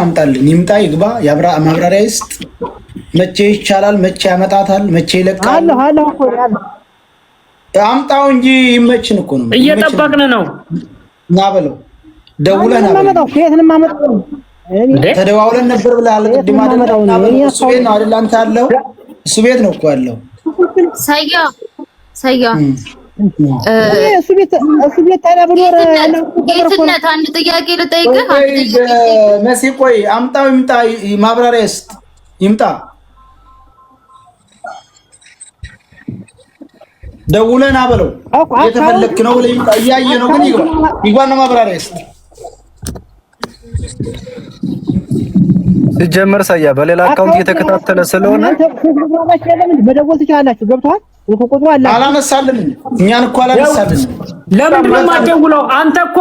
አምጣልኝ ይምጣ ይግባ ያብራ ማብራሪያ ይስጥ። መቼ ይቻላል? መቼ ያመጣታል? መቼ ይለቃል? አለ እኮ ያለ አምጣው እንጂ ይመችን እኮ ነው። እየጠበቅን ነው። ና በለው ደውለህ ና በለው። ከየትንም አመጣው ተደዋውለን ነበር ብለሃል ቅድም አይደል? ና በለው እሱ ቤት ነው አይደል? አንተ ያለው እሱ ቤት ነው እኮ ያለው። ሰያ እሱ ቤት ታዲያ ብኖር ጌትነት አንድ ጥያቄ ልጠይቅህ። መሲ ቆይ አምጣው ይምጣ ማብራሪያ ይስጥ ይምጣ። ደውለህ ና በለው የተፈለክ ነው ብለህ ይምጣ። እያየ ነው ግን ይግባና ማብራሪያ ይስጥ። ሲጀመር ሳያ በሌላ አካውንት እየተከታተለ ስለሆነ መደወል ትችላላችሁ። ገብቶሃል? ቁጥሩ አለ አላነሳልን። እኛን እኮ አላነሳልን። ለምንድን ነው የማትደውለው? አንተ እኮ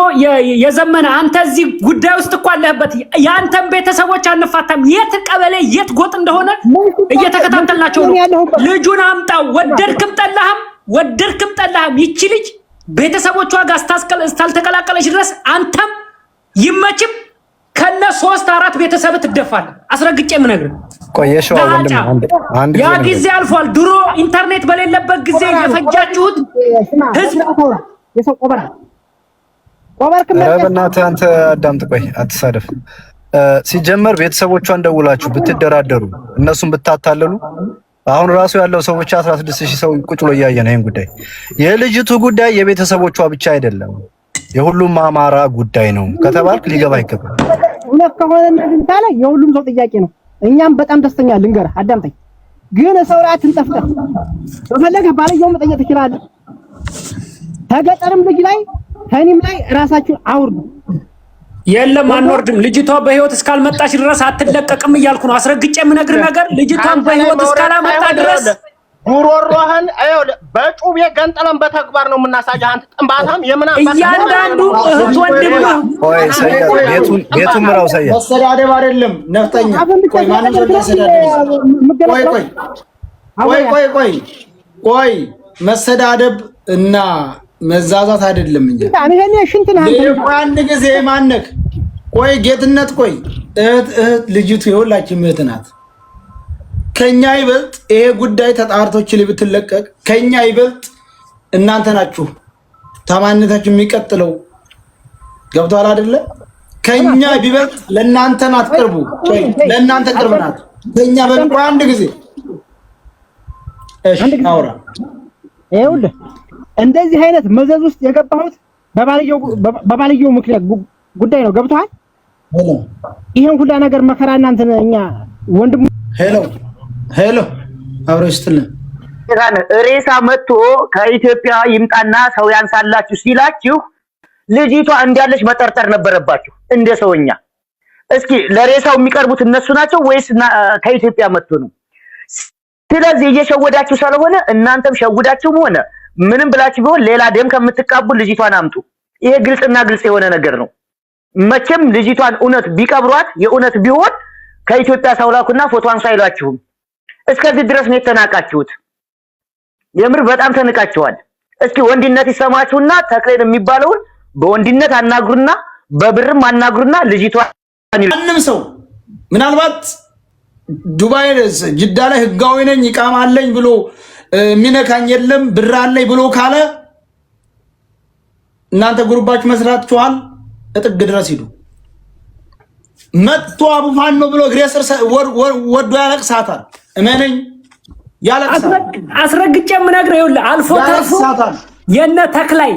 የዘመነ አንተ እዚህ ጉዳይ ውስጥ እኮ አለህበት። የአንተን ቤተሰቦች አንፋታም። የት ቀበሌ የት ጎጥ እንደሆነ እየተከታተልናቸው ነው። ልጁን አምጣው። ወደድክም ጠላህም ይቺ ልጅ ቤተሰቦቿ ጋር እስካልተቀላቀለች ድረስ አንተም ይመችም ከነ 3-4 ቤተሰብ ትደፋለህ። አስረግጬ የምነግርህ ቆየሽው አንድ ያ ጊዜ አልፏል። ድሮ ኢንተርኔት በሌለበት ጊዜ የፈጃችሁት ህዝብ የሰው ቆበራ በእናትህ አንተ አዳምጥ። ቆይ አትሳደፍ። ሲጀመር ቤተሰቦቿን ደውላችሁ ብትደራደሩ እነሱን ብታታለሉ አሁን ራሱ ያለው ሰው ብቻ 16000 ሰው ቁጭ ብሎ እያየ ነው። ይሄን ጉዳይ የልጅቱ ጉዳይ የቤተሰቦቿ ብቻ አይደለም የሁሉም አማራ ጉዳይ ነው ከተባልክ ሊገባ ይገባል። እውነት ከሆነ እንደዚህ ታለ የሁሉም ሰው ጥያቄ ነው። እኛም በጣም ደስተኛ ልንገርህ፣ አዳምጠኝ። ግን ሰው ላይ አትንጠፍጠፍ። በፈለገህ ባልየው መጠየቅ ትችላለህ። ተገጠርም ልጅ ላይ ከእኔም ላይ ራሳችሁን አውርዱ። የለም አንወርድም። ልጅቷ በህይወት እስካልመጣች ድረስ አትለቀቅም እያልኩ ነው። አስረግጬ የምነግርህ ነገር ልጅቷን በህይወት እስካላመጣ ድረስ ጉሮሮህን በጩቤ ገንጠለን በተግባር ነው የምናሳየህ። አንተ ጥንባታም የምን እያንዳንዱ እህት ወንድም ቆይ ቤቱን ምራው ሳያ መሰዳደብ አይደለም ነፍጠኛ። ቆይ ማንም ቆይ መሰዳደብ እና መዛዛት አይደለም እንጂ አንድ ጊዜ ማነክ ቆይ ጌትነት ቆይ እህት ልጅቱ የሁላችንም እህት ናት። ከኛ ይበልጥ ይሄ ጉዳይ ተጣርቶች ልብትለቀቅ ከኛ ይበልጥ እናንተ ናችሁ ታማኝነታችሁ የሚቀጥለው። ገብቷል አይደለ? ከኛ ቢበልጥ ለእናንተ ናት ቅርቡ። ቆይ ለእናንተ ቅርብ ናት ከኛ በልቆ አንድ ጊዜ እሺ አውራ ይኸውልህ እንደዚህ አይነት መዘዝ ውስጥ የገባሁት በባልየው ምክንያት ጉዳይ ነው። ገብቶሃል? ይሄን ሁላ ነገር መከራ እናንተ እኛ ወንድሙ ሄሎ አብረሽትልን ሬሳ መጥቶ ከኢትዮጵያ ይምጣና ሰው ያንሳላችሁ ሲላችሁ ልጅቷ እንዳለች መጠርጠር ነበረባችሁ እንደ ሰውኛ። እስኪ ለሬሳው የሚቀርቡት እነሱ ናቸው ወይስ ከኢትዮጵያ መጥቶ ነው? ስለዚህ እየሸወዳችሁ ስለሆነ እናንተም ሸውዳችሁም ሆነ ምንም ብላችሁ ቢሆን ሌላ ደም ከምትቃቡ ልጅቷን አምጡ። ይሄ ግልጽና ግልጽ የሆነ ነገር ነው። መቼም ልጅቷን እውነት ቢቀብሯት የእውነት ቢሆን ከኢትዮጵያ ሳውላኩና ፎቶዋን ሳይሏችሁም እስከዚህ ድረስ ነው የተናቃችሁት። የምር በጣም ተንቃችኋል። እስኪ ወንድነት ይሰማችሁና ተክሌን የሚባለውን በወንድነት አናግሩና በብርም አናግሩና ልጅቷን ማንም ሰው ምናልባት ዱባይ ጅዳ ላይ ህጋዊ ነኝ ኢቃማ አለኝ ብሎ ሚነካኝ የለም ብር አለኝ ብሎ ካለ እናንተ ግሩባችሁ መስራትችኋል። እጥግ ድረስ ሂዱ። መጥቶ አቡፋን ነው ብሎ ግሬሰር ወዶ ያለቅሳታል። እመነኝ ያለቅሳታል። አስረግጬ የምነግርህ ይኸውልህ አልፎ ተርፎ የነ ተክላይ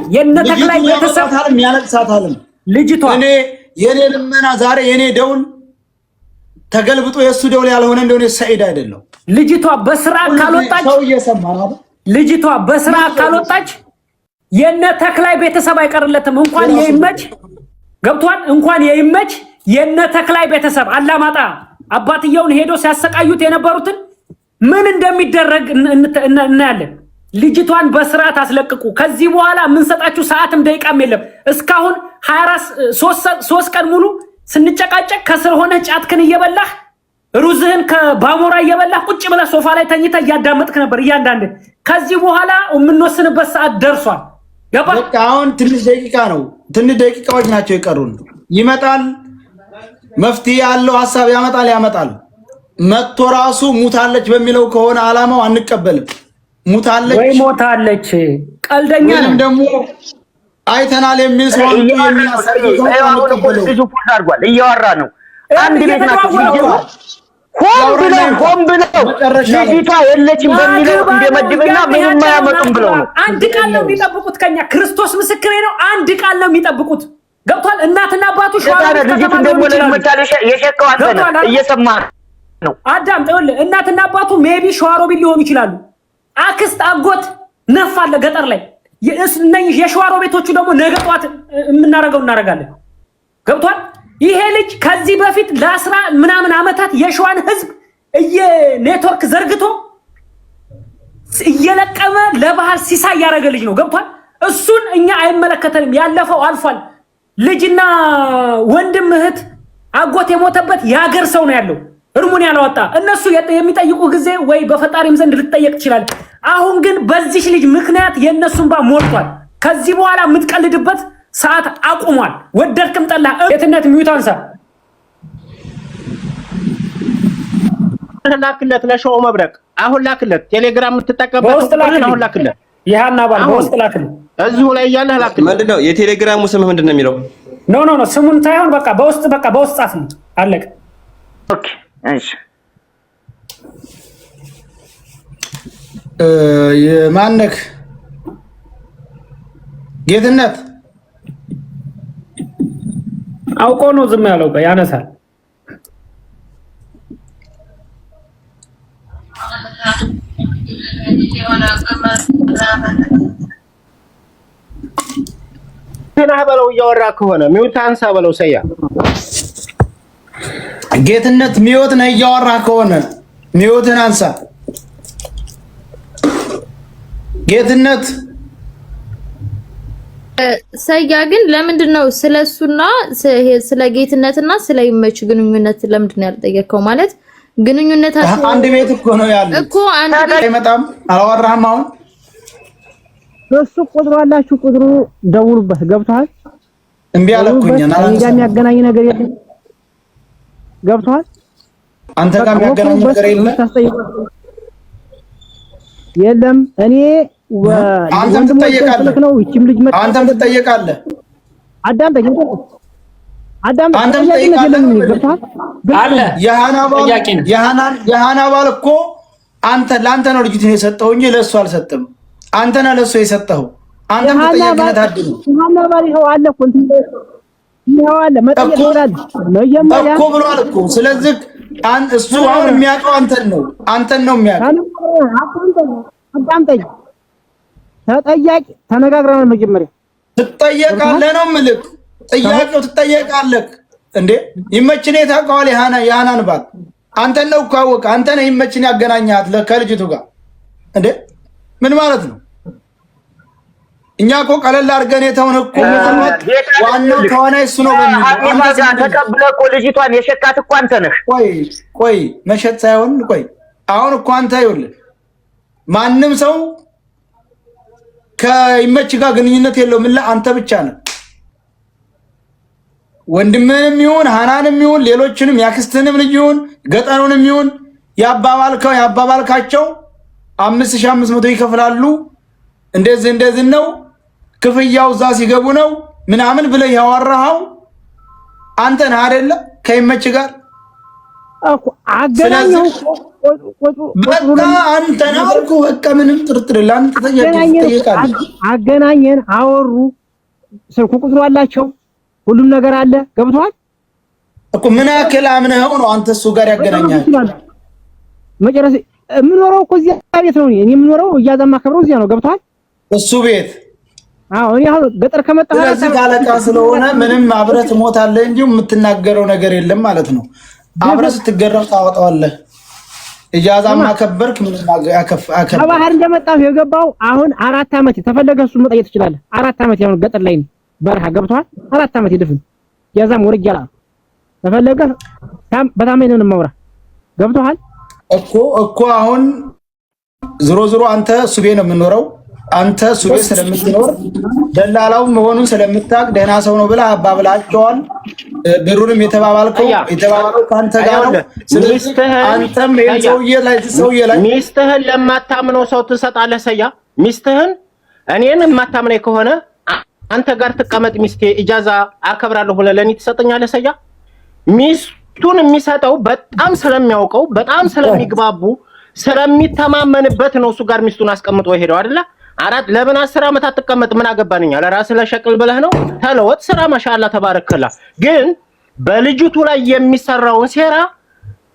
ቤተሰብ ያለቅሳታል። ልጅቷ እኔ የኔ ልመና ዛሬ የኔ ደውል ተገልብጦ የሱ ደውል ያልሆነ እንደሆነ ሰዒድ አይደለም። ልጅቷ በስራ ካልወጣች ሰው እየሰማ ነው። ልጅቷ በስራ ካልወጣች የነ ተክላይ ቤተሰብ አይቀርለትም። እንኳን የይመች ገብቷል። እንኳን የይመች የነ ተክላይ ቤተሰብ አላማጣ አባትየውን ሄዶ ሲያሰቃዩት የነበሩትን ምን እንደሚደረግ እናያለን። ልጅቷን በስርዓት አስለቅቁ። ከዚህ በኋላ የምንሰጣችሁ ሰዓትም ደቂቃም የለም። እስካሁን 3 ቀን ሙሉ ስንጨቃጨቅ ከስር ሆነ ጫትክን እየበላህ ሩዝህን ከባሞራ እየበላህ ቁጭ ብለህ ሶፋ ላይ ተኝተህ እያዳመጥክ ነበር እያንዳንድ። ከዚህ በኋላ የምንወስንበት ሰዓት ደርሷል። ገባ? በቃ አሁን ትንሽ ደቂቃ ነው። ትንሽ ደቂቃዎች ናቸው የቀሩን። ይመጣል መፍትሄ ያለው ሐሳብ ያመጣል መጥቶ ራሱ ሙታለች በሚለው ከሆነ አላማው አንቀበልም። ሙታለች ወይ ሞታለች ቀልደኛ ነው ደግሞ አይተናል የሚል ሰው ልጁ ፖስት አድርጓል እያወራ ነው። አንድ ቤት ናቸው ሆን ብለው ልጅቷ የለችም በሚለው እንደመድብና ምንም ማያመጡም ብለው ነው። አንድ ቃል ነው የሚጠብቁት ከኛ ክርስቶስ ምስክሬ ነው። አንድ ቃል ነው የሚጠብቁት ገብቷል። እናትና አባቱ ሸዋሮ ልጅቱ ደግሞ ለምታለ የሸከው አንተ ነህ እየሰማህ ነው። አዳም ይኸውልህ እናትና አባቱ ሜቢ ሸዋሮ ቢል ሊሆኑ ይችላሉ። አክስት አጎት ነፍ አለ ገጠር ላይ እነኝህ የሸዋሮ ቤቶቹ ደግሞ ነገ ጧት የምናረገው እናረጋለን። ገብቷል። ይሄ ልጅ ከዚህ በፊት ለ10 ምናምን ዓመታት የሸዋን ህዝብ ኔትወርክ ዘርግቶ እየለቀመ ለባህል ሲሳይ ያደረገ ልጅ ነው። ገብቷል። እሱን እኛ አይመለከተንም። ያለፈው አልፏል። ልጅና ወንድም እህት አጎት የሞተበት የሀገር ሰው ነው ያለው እርሙን ያላወጣ እነሱ የሚጠይቁ ጊዜ ወይ በፈጣሪም ዘንድ ልትጠየቅ ይችላል። አሁን ግን በዚህ ልጅ ምክንያት የነሱን ባ ሞልቷል። ከዚህ በኋላ የምትቀልድበት ሰዓት አቁሟል። ወደድክም ጠላ የትነት ሚውታንሳ ላክለት ለሾው መብረቅ አሁን ላክለት ቴሌግራም የምትጠቀምበት አሁን ላክለት ይሃና ባል በውስጥ ላክለት እዚሁ ላይ ያለህ ላክለት። ምንድነው የቴሌግራሙ ስም ምንድነው የሚለው? ኖ ስሙን ሳይሆን በቃ በውስጥ ጻፍልኝ አለቀ። ኦኬ እሺ የማነክ ጌትነት አውቆ ነው ዝም ያለው። ያነሳል ቴና በለው እያወራ ከሆነ ሚውት አንሳ በለው ሰያ ጌትነት ሚውት ነው እያወራ ከሆነ ሚውትን አንሳ ጌትነት ሰያ ግን ለምንድነው ስለሱና ስለ ጌትነትና ስለ ይመች ግንኙነት ለምንድነው ያልጠየቀው? ማለት ግንኙነታቸው አንድ ቤት እኮ ነው ያለው እኮ አንድ ቤት አይመጣም። አላወራህም? አሁን እሱ ቁጥሩ አላችሁ ቁጥሩ ደውሉበት። ገብቷል። እምቢ አለኩኝ እና የሚያገናኝ ነገር የለም። ገብቷል። አንተ ጋር የሚያገናኝ ነገር የለም። እኔ አንተም ትጠየቃለህ ነው ይችም ልጅ መጣ። አንተም ትጠየቃለህ። አዳምጠኝ አንተም ትጠየቃለህ አለ የሃና ባል እኮ ለአንተ ነው ልጅቱን የሰጠው እንጂ ለእሱ አልሰጠም። አንተ ነህ ለእሱ የሰጠኸው። አንተም ተጠያቂነት አድርግ። ሃና ባል ይኸው አለ እኮ ይኸው አለ መጠየቅ ይላል መጀመሪያ እኮ ብሏል እኮ። ስለዚህ እሱ አሁን የሚያውቀው አንተን ነው የሚያውቀው። አዳምጠኝ ተጠያቂ ተነጋግረናል። መጀመሪያ ትጠየቃለህ ነው የምልህ። ጥያቄው ትጠየቃለህ እንዴ? ይመችን የታውቀዋል። የሃናን ባል አንተን ነው እኮ አወቀ። አንተ ነህ ይመችን ያገናኛት ከልጅቱ ጋር እንዴ? ምን ማለት ነው? እኛ እኮ ቀለል አድርገን የተውን እኮ ዋናው ተዋናይ እሱ ነው በሚል ተቀብለህ እኮ ልጅቷን የሸካት እኮ አንተ ነህ። ቆይ መሸጥ ሳይሆን አሁን እኮ አንተ ይኸውልህ ማንም ሰው ከይመች ጋር ግንኙነት የለውም። አንተ ብቻ ነህ። ወንድምህንም ይሁን ሃናንም ይሁን ሌሎችንም ያክስትንም ልጅ ይሁን ገጠሩንም ይሁን ያባባልካቸው 5500 ይከፍላሉ። እንደዚህ ነው ክፍያው እዛ ሲገቡ ነው ምናምን ብለህ ያወራኸው አንተ ነህ አይደለ? ከይመች ጋር እኮ አገናኘው በቃ አንተ ነህ አልኩህ። በቃ ምንም ጥርጥር ለአንተ ተጠየቃለህ። አገናኘን፣ አወሩ፣ ስልኩ ቁጥሩ አላቸው፣ ሁሉም ነገር አለ። ገብቶሃል እኮ ምን ያክል አምነኸው ነው አንተ እሱ ጋር ያገናኛል? መጨረሻ የምኖረው እኮ እዚያ ቤት ነው። እኔ የምኖረው እያዛማ ከብረው እዚያ ነው። ገብቶሃል እሱ ቤት። አዎ እኔ አሁን ገጠር ከመጣሁ ስለዚህ ካለቃ ስለሆነ ምንም አብረህ ትሞታለህ እንጂ የምትናገረው ነገር የለም ማለት ነው። አብረህ ስትገረፍ ታወጣዋለህ። እያዛማ ከበርክ ምንም አከፍ ከባህር እንደመጣሁ የገባው አሁን 4 ዓመት ተፈለገ እሱ መጠየቅ ትችላለህ። 4 ዓመት ያው ገጠር ላይ ነው በረሃ። ገብቶሃል 4 ዓመት ይድፍን ያዛም ወርጃላ ተፈለገ በታመነ ነው ማውራ። ገብቶሃል እኮ አሁን ዝሮ አንተ እሱ ቤት ነው የምኖረው። አንተ እሱ ቤት ስለምትኖር ደላላው መሆኑን ስለምታውቅ ደህና ሰው ነው ብለህ አባብላቸዋል። ብሩንም የተባባለው ከአንተ ጋር ነው። ስለዚህ አንተም ሰውዬ ላይ ሚስትህን ለማታምነው ሰው ትሰጣለህ። ሰያ ሚስትህን እኔን የማታምነኝ ከሆነ አንተ ጋር ትቀመጥ ሚስቴ ኢጃዛ አከብራለሁ ብለህ ለኔ ትሰጠኛለህ። ሰያ ሚስቱን የሚሰጠው በጣም ስለሚያውቀው በጣም ስለሚግባቡ ስለሚተማመንበት ነው። እሱ ጋር ሚስቱን አስቀምጦ ሄደው አይደለ? አራት ለምን 10 ዓመት አትቀመጥ? ምን አገባንኛ? ለራስህ ለሸቅል ብለህ ነው። ተለወጥ፣ ስራ ማሻአላ ተባረከላ። ግን በልጅቱ ላይ የሚሰራውን ሴራ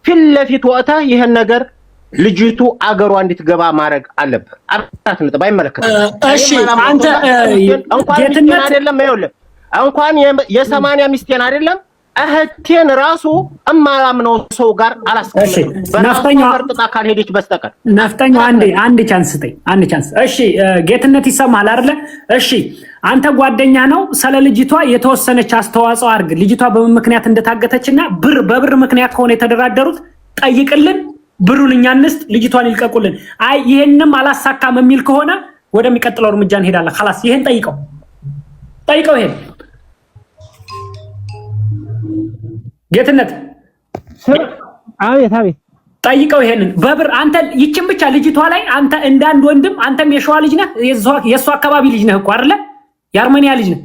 ፊት ለፊት ወጥተህ ይሄን ነገር ልጅቱ አገሯ እንድትገባ ማድረግ አለብህ። 4 ነጥብ አይመለከትም። እሺ አንተ እንኳን ሚስቴን አይደለም ይኸውልህ እንኳን የ80 ሚስቴን አይደለም እህቴን ራሱ እማላምነው ሰው ጋር አላስቀምጥም። ነፍጠኛው ፈርጥጣ ካልሄደች በስተቀር ነፍጠኛው አንድ ቻንስ ስጠኝ፣ አንድ ቻንስ። እሺ ጌትነት ይሰማል አይደለ? እሺ አንተ ጓደኛ ነው። ስለ ልጅቷ የተወሰነች አስተዋጽኦ አድርግ። ልጅቷ በምን ምክንያት እንደታገተችና በብር ምክንያት ከሆነ የተደራደሩት ጠይቅልን፣ ብሩን እኛ እንስጥ፣ ልጅቷን ይልቀቁልን። አይ ይሄንንም አላሳካም የሚል ከሆነ ወደሚቀጥለው እርምጃ እንሄዳለን። خلاص ይሄን ጠይቀው ይሄን ጌትነት አቤት ጠይቀው ይሄንን በብር አንተ ይችን ብቻ ልጅቷ ላይ አንተ እንዳንድ ወንድም አንተም የሸዋ ልጅ ነህ፣ የሷ አካባቢ ልጅ ነህ እኮ አይደለ? የአርሜኒያ ልጅ ነህ።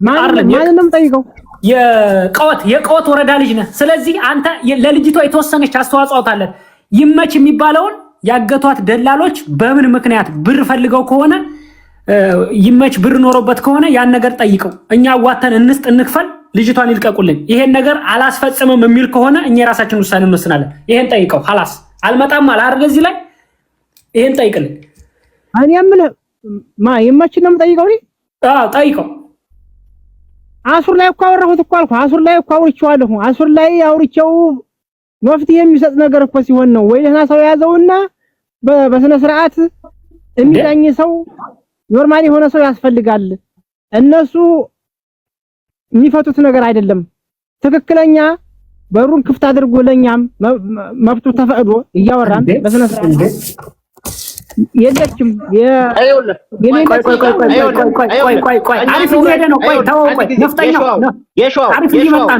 ማንንም ጠይቀው የቀወት ወረዳ ልጅ ነህ። ስለዚህ አንተ ለልጅቷ የተወሰነች አስተዋጽኦ አለህ። ይመች የሚባለውን ያገቷት ደላሎች በምን ምክንያት ብር ፈልገው ከሆነ ይመች ብር ኖሮበት ከሆነ ያን ነገር ጠይቀው። እኛ ዋተን እንስጥ እንክፈል፣ ልጅቷን ይልቀቁልን። ይሄን ነገር አላስፈጽምም የሚል ከሆነ እኛ የራሳችን ውሳኔ እንወስናለን። ይሄን ጠይቀው። خلاص አልመጣም አላርገ እዚህ ላይ ይሄን ጠይቅልን። እኔ የምልህ ይመች ነው የምጠይቀው። ጠይቀው። አሱር ላይ እኮ አወራሁት እኮ አልኩህ። አሱር ላይ እኮ አውርቼዋለሁ። አሱር ላይ አውርቼው መፍትሄ የሚሰጥ ነገር እኮ ሲሆን ነው ወይ ደህና ሰው ያዘውና በስነ ስርዓት የሚዳኝ ሰው ኖርማሊ የሆነ ሰው ያስፈልጋል። እነሱ የሚፈቱት ነገር አይደለም። ትክክለኛ በሩን ክፍት አድርጎ ለኛም መብቱ ተፈቅዶ እያወራን በስነ ስርዓት የለችም።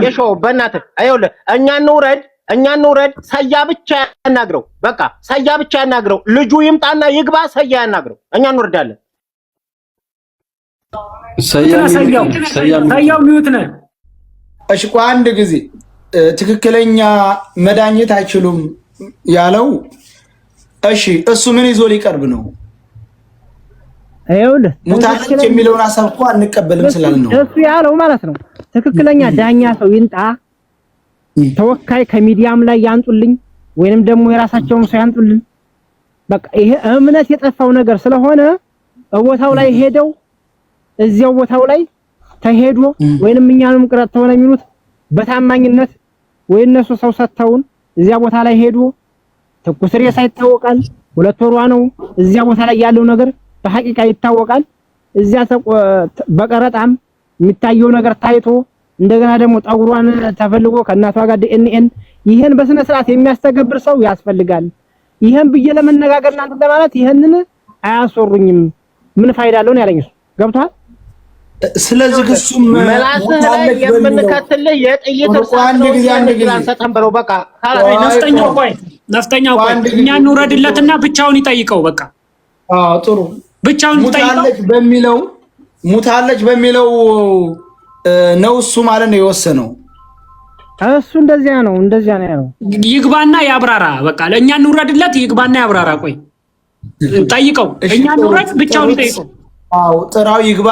የሾው በእናትህ አይውልህ እኛ እንውረድ። ሰያ ብቻ ያናግረው። በቃ ሰያ ብቻ ያናግረው። ልጁ ይምጣና ይግባ። ሰያ ያናግረው። እኛ እንወርዳለን። ሰያው ሚውት ነህ። እሺ ቆይ አንድ ጊዜ ትክክለኛ መዳኘት አይችሉም ያለው እሺ እሱ ምን ይዞ ሊቀርብ ነው? አይውልህ ሙታለች የሚለውን ሐሳብ እኮ አንቀበልም ስላል ነው እሱ ያለው ማለት ነው። ትክክለኛ ዳኛ ሰው ይንጣ፣ ተወካይ ከሚዲያም ላይ ያንጡልኝ፣ ወይንም ደግሞ የራሳቸውን ሰው ያንጡልኝ። በቃ ይሄ እምነት የጠፋው ነገር ስለሆነ ቦታው ላይ ሄደው እዚያው ቦታው ላይ ተሄዶ ወይንም እኛንም ቅረት ተሆነ የሚሉት በታማኝነት ወይ እነሱ ሰው ሰጥተውን እዚያ ቦታ ላይ ሄዶ ትኩስ ሬሳ ይታወቃል። 2 ወሯ ነው። እዚያ ቦታ ላይ ያለው ነገር በሐቂቃ ይታወቃል። እዚያ በቀረጣም የሚታየው ነገር ታይቶ እንደገና ደግሞ ጠጉሯን ተፈልጎ ከእናቷ ጋር ዲኤንኤን ይሄን በስነ ስርዓት የሚያስተገብር ሰው ያስፈልጋል። ይሄን ብዬ ለመነጋገር እናንተ ለማለት ይሄንን አያሰሩኝም። ምን ፋይዳ አለው ነው ያለኝ እሱ። ገብቷል? ስለዚህ እሱም መላስህ ላይ የምንከትልህ የጥይት አንድ ጊዜ አንሰጠን ብለው በቃ ነፍጠኛው ቆይ እኛ እንውረድለትና ብቻውን ይጠይቀው። በቃ ጥሩ ብቻውን ይጠይቀው። ሙታለች በሚለው ነው እሱ ማለት ነው የወሰነው። እሱ እንደዚያ ነው ያለው። ይግባና ያብራራ። በቃ ለእኛ እንውረድለት፣ ይግባና ያብራራ። ቆይ ጠይቀው። እኛ እንውረድ፣ ብቻውን ይጠይቀው። ጥራው ይግባ።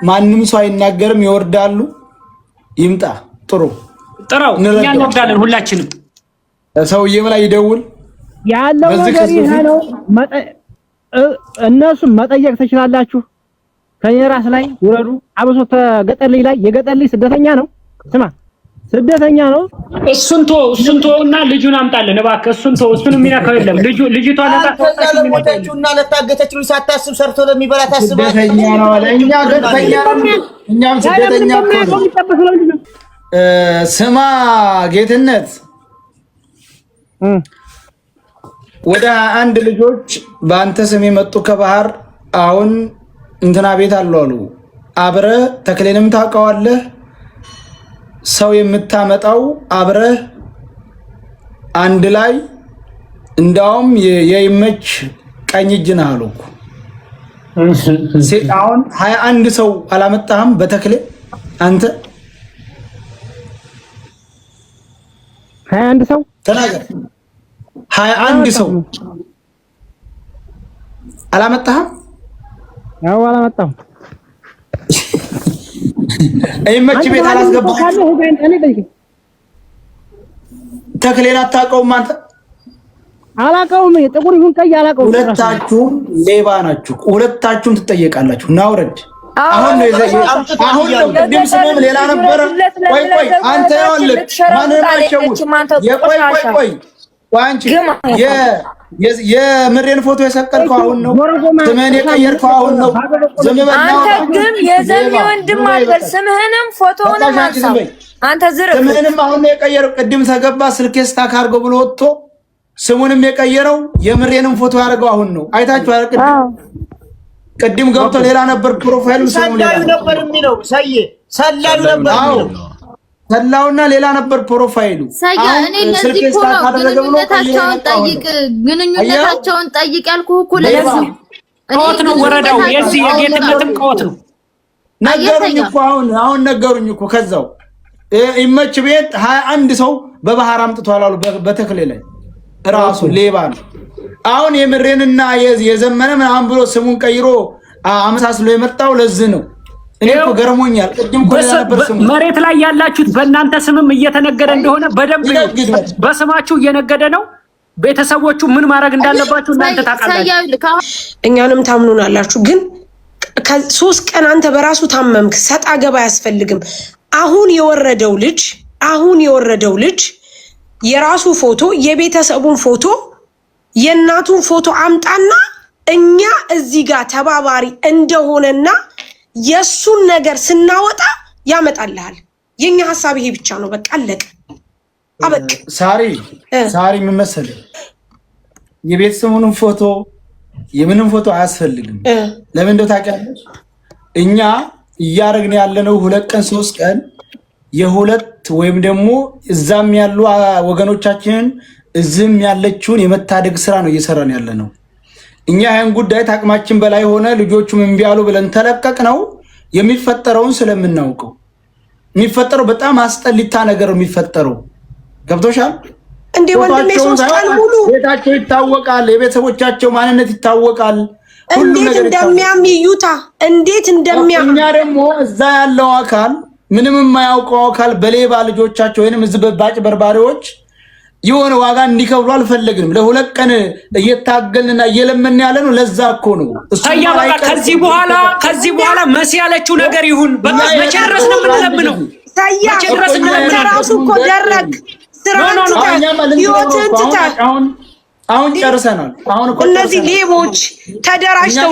ማንም ሰው አይናገርም። ይወርዳሉ። ይምጣ። ጥሩ ጥራው። እኛ እንወርዳለን ሁላችንም። ሰውዬው ላይ ይደውል ያለው ነገር ይሄ ነው። እነሱ መጠየቅ ትችላላችሁ። ከኔ ራስ ላይ ውረዱ። አብሶ ተገጠር ላይ የገጠር ልጅ ስደተኛ ነው። ስማ ስደተኛ ነው። እሱን ተውና ልጁን አምጣለን እባክህ። እሱን የሚነካው የለም። ልጅቷ ለሞተችውና ለታገተችው ሳታስብ ሰርቶ ለሚበላ ታስብ። ስደተኛ ነው አለ። እኛም ስደተኛ ነው። ስማ ጌትነት ወደ 1 ልጆች በአንተ ስም የመጡ ከባህር አሁን እንትና ቤት አሉ አብረህ ተክሌንም ታውቀዋለህ። ሰው የምታመጣው አብረህ አንድ ላይ እንዳውም የይመች ቀኝ እጅ ነህ አሉ እኮ። አሁን 21 ሰው አላመጣህም በተክሌ አንተ 21 ሰው ተናገር። 21 ሰው አላመጣህም? ያው አላመጣሁም። ይመች ቤት አላስገባህም? ተክሌን አታውቀውም አንተ? አላውቀውም። ጥቁር ይሁን ቀይ አላውቀውም። ሁለታችሁም ሌባ ናችሁ። ሁለታችሁም ትጠየቃላችሁ። ናውረድ አሁን ነው ቅድም ስምም ሌላ ነበረ። ቆይ አንተ ያውልህ ማንንም አይሸውት። ቆይ አንቺ የምሬን ፎቶ የሰቀልከው አሁን ነው። ስምህን የቀየርከው አሁን ነው። አንተ ግን የዘሚ ወንድም አልበል። ስምህንም ፎቶውንም አንሳው። አንተ ዝርፍ ስምህንም አሁን ነው የቀየረው። ቅድም ተገባ ስልኬ ስታክ አድርገው ብሎ ወጥቶ ስሙንም የቀየረው የምሬንም ፎቶ ያደርገው አሁን ነው። አይታችሁ አይደል? ቅድም ገብቶ ሌላ ነበር ፕሮፋይሉ፣ ስሙ ሌላ ነበር የሚለው ሰላዩ ነበር የሚለው ሰላውና ሌላ ነበር ፕሮፋይሉ። ሰያ እኔ ለዚህ እኮ ግንኙነታቸውን ጠይቅ ያልኩህ እኮ ለዚህ ቀወት ነው ወረዳው። የዚህ የጌትነትም ቀወት ነው ነገሩኝ እኮ አሁን ነገሩኝ እኮ ከዛው ይመች ቤት 21 ሰው በባህር አምጥቷል አሉ በተክሌ ላይ ራሱ ሌባ ነው። አሁን የምሬንና የዘመነ ምናምን ብሎ ስሙን ቀይሮ አመሳስሎ የመጣው ለዚህ ነው። እኔ እኮ ገርሞኛል። ቅድም እኮ ነበር ስሙ መሬት ላይ ያላችሁት በእናንተ ስምም እየተነገደ እንደሆነ በደንብ በስማችሁ እየነገደ ነው። ቤተሰቦቹ ምን ማድረግ እንዳለባችሁ እናንተ ታውቃላችሁ። እኛንም ታምኑናላችሁ። ግን ከ3 ቀን አንተ በራሱ ታመምክ። ሰጣ ገባ አያስፈልግም። አሁን የወረደው ልጅ የራሱ ፎቶ የቤተሰቡን ፎቶ የእናቱን ፎቶ አምጣና እኛ እዚህ ጋር ተባባሪ እንደሆነና የሱን ነገር ስናወጣ ያመጣልሃል። የኛ ሐሳብ ይሄ ብቻ ነው። በቃ አለቀ። አበቃ። ሳሪ ምን መሰለህ የቤተሰቡን ፎቶ የምንም ፎቶ አያስፈልግም። ለምን እንደው ታውቂያለሽ? እኛ እያደረግን ያለነው 2 ቀን 3 ቀን የሁለት ወይም ደግሞ እዛም ያሉ ወገኖቻችንን እዚህም ያለችውን የመታደግ ስራ ነው እየሰራን ያለነው። እኛ ይሄን ጉዳይ ታቅማችን በላይ ሆነ ልጆቹም እምቢ አሉ ብለን ተለቀቅ ነው የሚፈጠረውን ስለምናውቀው። የሚፈጠረው በጣም አስጠሊታ ነገር የሚፈጠረው ገብቶሻል እንዴ? ወንድሜ 3 ቀን ሙሉ ቤታቸው ይታወቃል፣ የቤተሰቦቻቸው ማንነት ይታወቃል። ሁሉ ነገር እንደሚያም ይዩታ እንዴት እንደሚያም እኛ ደግሞ እዛ ያለው አካል ምንም የማያውቀው አካል በሌባ ልጆቻቸው ወይንም እዚህ በባጭ በርባሪዎች የሆነ ዋጋ እንዲከብሉ አልፈለግንም። ለ2 ቀን እየታገልንና እየለመን ያለ ነው። ለዛ እኮ ነው ታያ በቃ ከዚህ በኋላ መሲ ያለችው ነገር ይሁን። በቃ መጨረስ ነው የምንለምነው። ታያ ራሱ እኮ ደረግ ስራንቱ አሁን ጨርሰናል። አሁን እኮ እነዚህ ሌቦች ተደራጅተው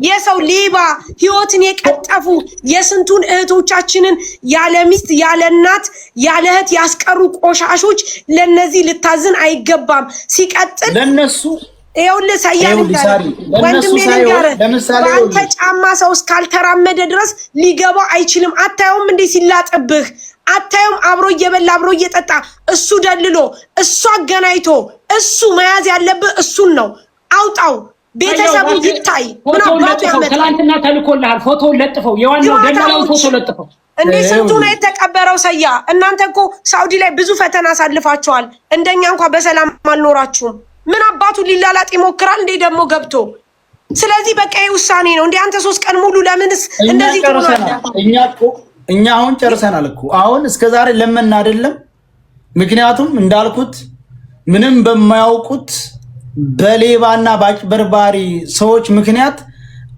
የሰው ሌባ ህይወትን የቀጠፉ የስንቱን እህቶቻችንን ያለ ሚስት ያለ እናት ያለ እህት ያስቀሩ ቆሻሾች ለነዚህ ልታዝን አይገባም። ሲቀጥል ለነሱ ይኸውልህ ሰያል ወንድሜ በአንተ ጫማ ሰው እስካልተራመደ ድረስ ሊገባ አይችልም። አታየውም እንዴ ሲላጥብህ? አታየውም? አብሮ እየበላ አብሮ እየጠጣ እሱ ደልሎ እሱ አገናኝቶ እሱ መያዝ ያለብህ እሱን ነው። አውጣው ቤተሰቡ ይታይ። ምን አባቱ ያመጣ? ትላንትና ተልኮልሃል። ፎቶ ለጥፈው የዋናው ደላላው ፎቶ ለጥፈው እንዴ ስንቱ ነው የተቀበረው? ሰያ እናንተ እኮ ሳውዲ ላይ ብዙ ፈተና አሳልፋችኋል። እንደኛ እንኳን በሰላም አልኖራችሁም። ምን አባቱ ሊላላጥ ይሞክራል እንዴ ደግሞ ገብቶ? ስለዚህ በቃ ይሄ ውሳኔ ነው እንዴ። አንተ 3 ቀን ሙሉ ለምንስ እንደዚህ ትሆናለህ? እኛ አሁን ጨርሰናል እኮ አሁን እስከዛሬ ለምን አይደለም። ምክንያቱም እንዳልኩት ምንም በማያውቁት በሌባና ባጭበርባሪ ሰዎች ምክንያት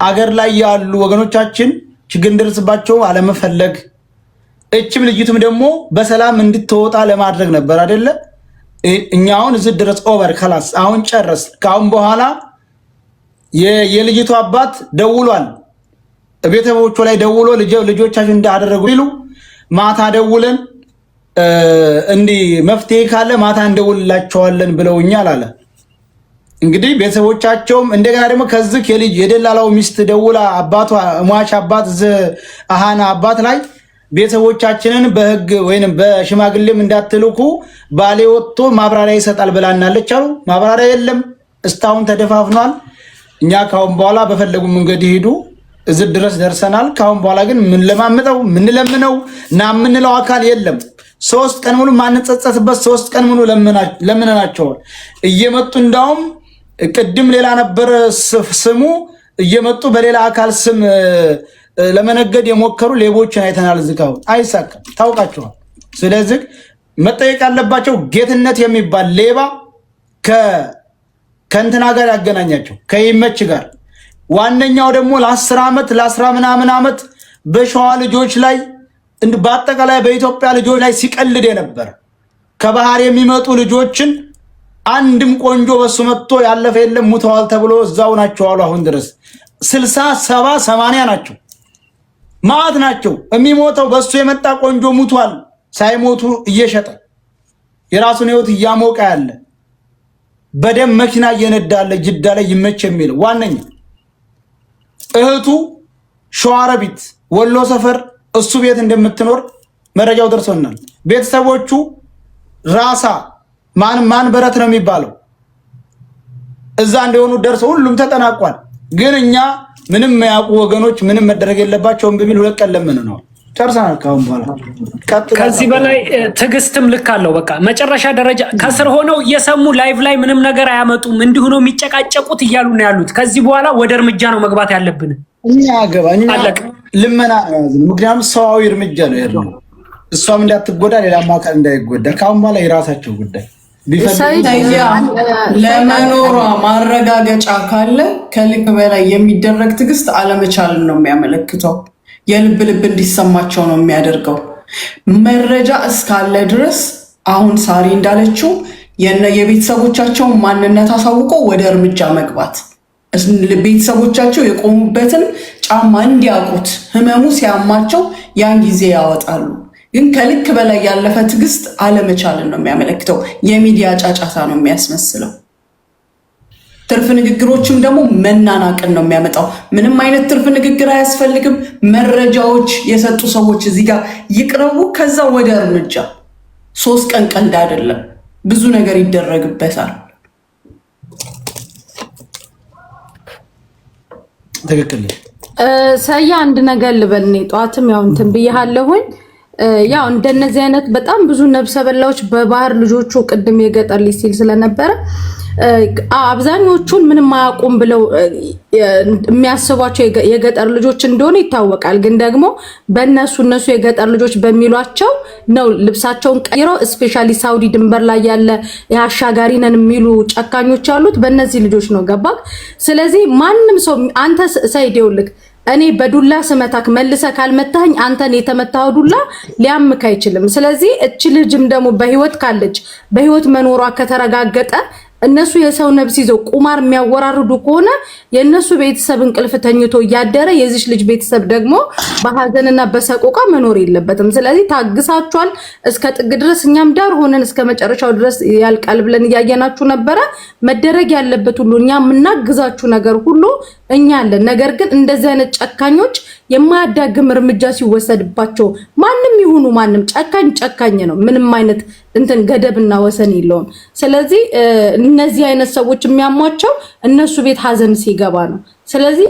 አገር ላይ ያሉ ወገኖቻችን ችግር እንደርስባቸው አለመፈለግ፣ እችም ልጅቱም ደግሞ በሰላም እንድትወጣ ለማድረግ ነበር አይደለ? እኛ አሁን እዚህ ድረስ ኦቨር ከላስ አሁን ጨረስ። ከአሁን በኋላ የልጅቱ አባት ደውሏል። ቤተሰቦቹ ላይ ደውሎ ልጆቻችን እንዳደረጉ ይሉ ማታ ደውለን እንዲህ መፍትሄ ካለ ማታ እንደውልላቸዋለን ብለውኛል አለ። እንግዲህ ቤተሰቦቻቸውም እንደገና ደግሞ ከዚህ የልጅ የደላላው ሚስት ደውላ አባቷ ሟች አባት አሃና አባት ላይ ቤተሰቦቻችንን በህግ ወይንም በሽማግሌም እንዳትልኩ ባሌ ወጥቶ ማብራሪያ ይሰጣል ብላናለች አሉ። ማብራሪያ የለም፣ እስካሁን ተደፋፍኗል። እኛ ካሁን በኋላ በፈለጉ መንገድ ይሄዱ እዚህ ድረስ ደርሰናል። ካሁን በኋላ ግን ምን ለማምጠው ምን ለምነው እና ምንለው አካል የለም። 3 ቀን ሙሉ ማንጸጸትበት 3 ቀን ሙሉ ለምነናቸዋል። እየመጡ እንዳውም ቅድም ሌላ ነበር ስሙ እየመጡ በሌላ አካል ስም ለመነገድ የሞከሩ ሌቦችን አይተናል። ዝካው አይሳካም፣ ታውቃቸዋል። ስለዚህ መጠየቅ ያለባቸው ጌትነት የሚባል ሌባ ከእንትና ጋር ያገናኛቸው ከይመች ጋር ዋነኛው ደግሞ ለ10 ዓመት ለ10 ምናምን ዓመት በሸዋ ልጆች ላይ በአጠቃላይ በኢትዮጵያ ልጆች ላይ ሲቀልድ የነበረ ከባህር የሚመጡ ልጆችን አንድም ቆንጆ በሱ መጥቶ ያለፈ የለም ሙተዋል ተብሎ እዛው ናቸው አሉ። አሁን ድረስ 60 70 80 ናቸው፣ ማዕት ናቸው። የሚሞተው በሱ የመጣ ቆንጆ ሙቷል ሳይሞቱ እየሸጠ የራሱን ህይወት እያሞቀ ያለ በደም መኪና እየነዳለ ጅዳ ላይ ይመች የሚል ዋነኛ እህቱ ሸዋረቢት ወሎ ሰፈር እሱ ቤት እንደምትኖር መረጃው ደርሶናል። ቤተሰቦቹ ራሳ ማን በረት ነው የሚባለው እዛ እንደሆኑ ደርሶ ሁሉም ተጠናቋል። ግን እኛ ምንም የማያውቁ ወገኖች ምንም መደረግ የለባቸውም በሚል 2 ቀን ለምን ነው ጨርሰናል። ካሁን በኋላ ከዚህ በላይ ትዕግስትም ልክ አለው። በቃ መጨረሻ ደረጃ ከስር ሆነው እየሰሙ ላይቭ ላይ ምንም ነገር አያመጡም እንዲሁ ነው የሚጨቃጨቁት እያሉ ነው ያሉት። ከዚህ በኋላ ወደ እርምጃ ነው መግባት ያለብን። እኛ ልመና ነው። ምክንያቱም ሰዋዊ እርምጃ ነው ያለው። እሷም እንዳትጎዳ ሌላም አካል እንዳይጎዳ ካሁን በኋላ የራሳቸው ጉዳይ ለመኖሯ ማረጋገጫ ካለ ከልክ በላይ የሚደረግ ትዕግስት አለመቻልን ነው የሚያመለክተው። የልብ እንዲሰማቸው ነው የሚያደርገው። መረጃ እስካለ ድረስ አሁን ሳሪ እንዳለችው የቤተሰቦቻቸውን ማንነት አሳውቆ ወደ እርምጃ መግባት፣ ቤተሰቦቻቸው የቆሙበትን ጫማ እንዲያውቁት፣ ህመሙ ሲያማቸው ያን ጊዜ ያወጣሉ። ግን ከልክ በላይ ያለፈ ትዕግስት አለመቻልን ነው የሚያመለክተው። የሚዲያ ጫጫታ ነው የሚያስመስለው። ትርፍ ንግግሮችም ደግሞ መናናቅን ነው የሚያመጣው። ምንም አይነት ትርፍ ንግግር አያስፈልግም። መረጃዎች የሰጡ ሰዎች እዚህ ጋር ይቅረቡ፣ ከዛ ወደ እርምጃ። 3 ቀን ቀልድ አይደለም፣ ብዙ ነገር ይደረግበታል። ትክክል። ሰያ አንድ ነገር ልበልኔ ጧትም ያው እንትን ብያለሁኝ። ያው እንደነዚህ አይነት በጣም ብዙ ነብሰ በላዎች በባህር ልጆቹ ቅድም የገጠር ልጅ ሲል ስለነበረ አብዛኞቹን ምንም አያውቁም ብለው የሚያስቧቸው የገጠር ልጆች እንደሆነ ይታወቃል። ግን ደግሞ እነሱ የገጠር ልጆች በሚሏቸው ነው ልብሳቸውን ቀይረው ስፔሻሊ ሳውዲ ድንበር ላይ ያለ የአሻጋሪ ነን የሚሉ ጨካኞች ያሉት በእነዚህ ልጆች ነው። ገባክ? ስለዚህ ማንም ሰው አንተ ሰይዴውልክ እኔ በዱላ ስመታክ መልሰ ካልመታኝ አንተን የተመታው ዱላ ሊያምክ አይችልም። ስለዚህ እቺ ልጅም ደግሞ በህይወት ካለች በህይወት መኖሯ ከተረጋገጠ እነሱ የሰው ነብስ ይዘው ቁማር የሚያወራርዱ ከሆነ የነሱ ቤተሰብ እንቅልፍ ተኝቶ እያደረ የዚች ልጅ ቤተሰብ ደግሞ በሐዘንና በሰቆቃ መኖር የለበትም። ስለዚህ ታግሳችኋል እስከ ጥግ ድረስ፣ እኛም ዳር ሆነን እስከ መጨረሻው ድረስ ያልቃል ብለን እያየናችሁ ነበረ። መደረግ ያለበት ሁሉ እኛ የምናግዛችሁ ነገር ሁሉ እኛ አለን። ነገር ግን እንደዚህ አይነት ጨካኞች የማያዳግም እርምጃ ሲወሰድባቸው ማንም ይሁኑ ማንም ጨካኝ ነው። ምንም አይነት እንትን ገደብና ወሰን የለውም። ስለዚህ እነዚህ አይነት ሰዎች የሚያሟቸው እነሱ ቤት ሐዘን ሲገባ ነው። ስለዚህ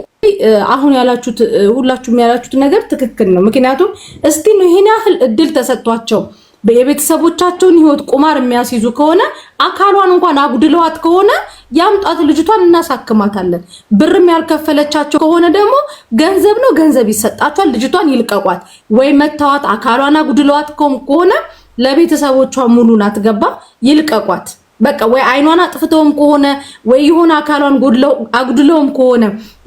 አሁን ያላችሁት ሁላችሁም ያላችሁት ነገር ትክክል ነው። ምክንያቱም እስቲ ነው ይሄን ያህል እድል ተሰጥቷቸው የቤተሰቦቻቸውን ህይወት ቁማር የሚያስይዙ ከሆነ አካሏን እንኳን አጉድለዋት ከሆነ ያምጣት፣ ልጅቷን እናሳክማታለን። ብርም ያልከፈለቻቸው ከሆነ ደግሞ ገንዘብ ነው ገንዘብ ይሰጣቸዋል፣ ልጅቷን ይልቀቋት። ወይ መታዋት አካሏን አጉድለዋት ከሆነ ለቤተሰቦቿ ሙሉ ናት፣ ገባ? ይልቀቋት በቃ። ወይ አይኗን አጥፍተውም ከሆነ ወይ የሆነ አካሏን አጉድለውም ከሆነ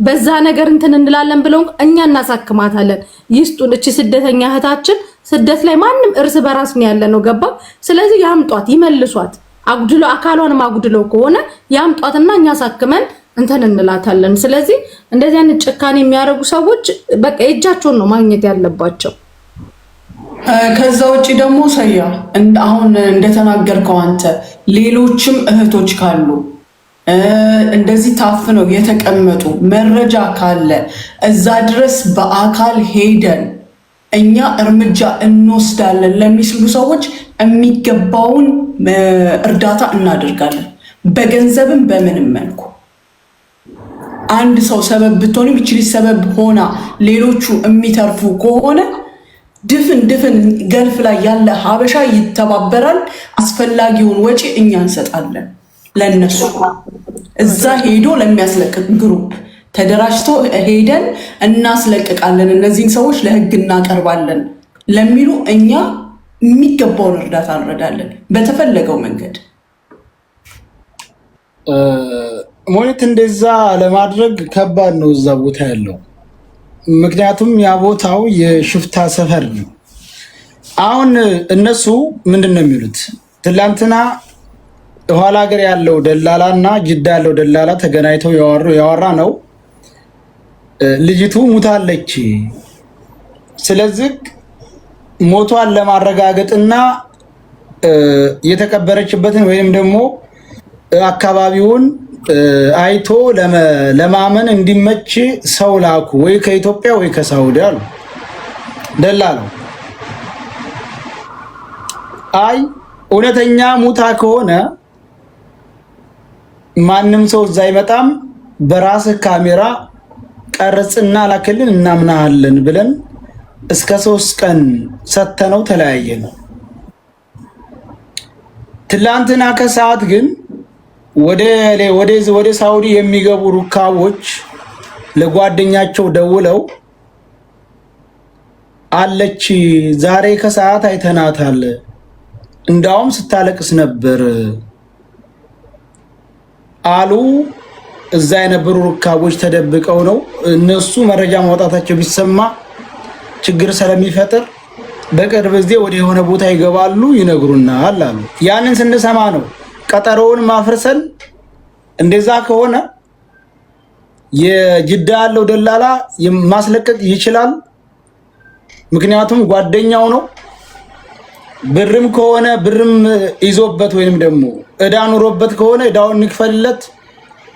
በዛ ነገር እንትን እንላለን ብለው እኛ እናሳክማታለን። ይስጡን። እቺ ስደተኛ እህታችን ስደት ላይ ማንም እርስ በራስ ነው ያለ ነው፣ ገባ? ስለዚህ ያምጧት፣ ይመልሷት። አካሏንም አጉድለው ከሆነ ያምጧትና እኛ ሳክመን እንትን እንላታለን። ስለዚህ እንደዚህ አይነት ጭካኔ የሚያደርጉ ሰዎች በቃ የእጃቸውን ነው ማግኘት ያለባቸው። ከዛ ውጪ ደግሞ ሰያ አሁን እንደተናገርከው አንተ ሌሎችም እህቶች ካሉ እንደዚህ ታፍነው የተቀመጡ መረጃ ካለ እዛ ድረስ በአካል ሄደን እኛ እርምጃ እንወስዳለን ለሚስሉ ሰዎች የሚገባውን እርዳታ እናደርጋለን። በገንዘብም በምንም መልኩ አንድ ሰው ሰበብ ብትሆንም ይችላል ሰበብ ሆና ሌሎቹ የሚተርፉ ከሆነ ድፍን ገልፍ ላይ ያለ ሀበሻ ይተባበራል። አስፈላጊውን ወጪ እኛ እንሰጣለን ለነሱ። እዛ ሄዶ ለሚያስለቅቅ ግሩፕ ተደራጅቶ ሄደን እናስለቅቃለን፣ እነዚህን ሰዎች ለህግ እናቀርባለን ለሚሉ እኛ የሚገባውን እርዳታ እንረዳለን በተፈለገው መንገድ። ሞኔት እንደዛ ለማድረግ ከባድ ነው እዛ ቦታ ያለው፣ ምክንያቱም ያ ቦታው የሽፍታ ሰፈር ነው። አሁን እነሱ ምንድን ነው የሚሉት? ትላንትና ኋላ ሀገር ያለው ደላላ እና ጅዳ ያለው ደላላ ተገናኝተው ያወራ ነው። ልጅቱ ሙታለች፣ ስለዚህ ሞቷን ለማረጋገጥና የተቀበረችበትን ወይም ደግሞ አካባቢውን አይቶ ለማመን እንዲመች ሰው ላኩ፣ ወይ ከኢትዮጵያ ወይ ከሳውዲ አሉ ደላላው። አይ እውነተኛ ሙታ ከሆነ ማንም ሰው እዛ አይመጣም፣ በራስህ ካሜራ ቀርጽና ላክልን እናምናሃለን ብለን እስከ 3 ቀን ሰተነው ተለያየን። ትላንትና ከሰዓት ግን ወደ ሳውዲ የሚገቡ ሩካቦች ለጓደኛቸው ደውለው አለች ዛሬ ከሰዓት አይተናታል፣ እንዳውም ስታለቅስ ነበር አሉ። እዛ የነበሩ ሩካቦች ተደብቀው ነው። እነሱ መረጃ ማውጣታቸው ቢሰማ ችግር ስለሚፈጥር በቅርብ ጊዜ ወደ የሆነ ቦታ ይገባሉ ይነግሩናል አሉ። ያንን ስንሰማ ነው ቀጠሮውን ማፍርሰን እንደዛ ከሆነ የጅዳ ያለው ደላላ ማስለቀቅ ይችላል፣ ምክንያቱም ጓደኛው ነው። ብርም ከሆነ ብርም ይዞበት ወይንም ደግሞ እዳ ኑሮበት ከሆነ እዳውን ንክፈልለት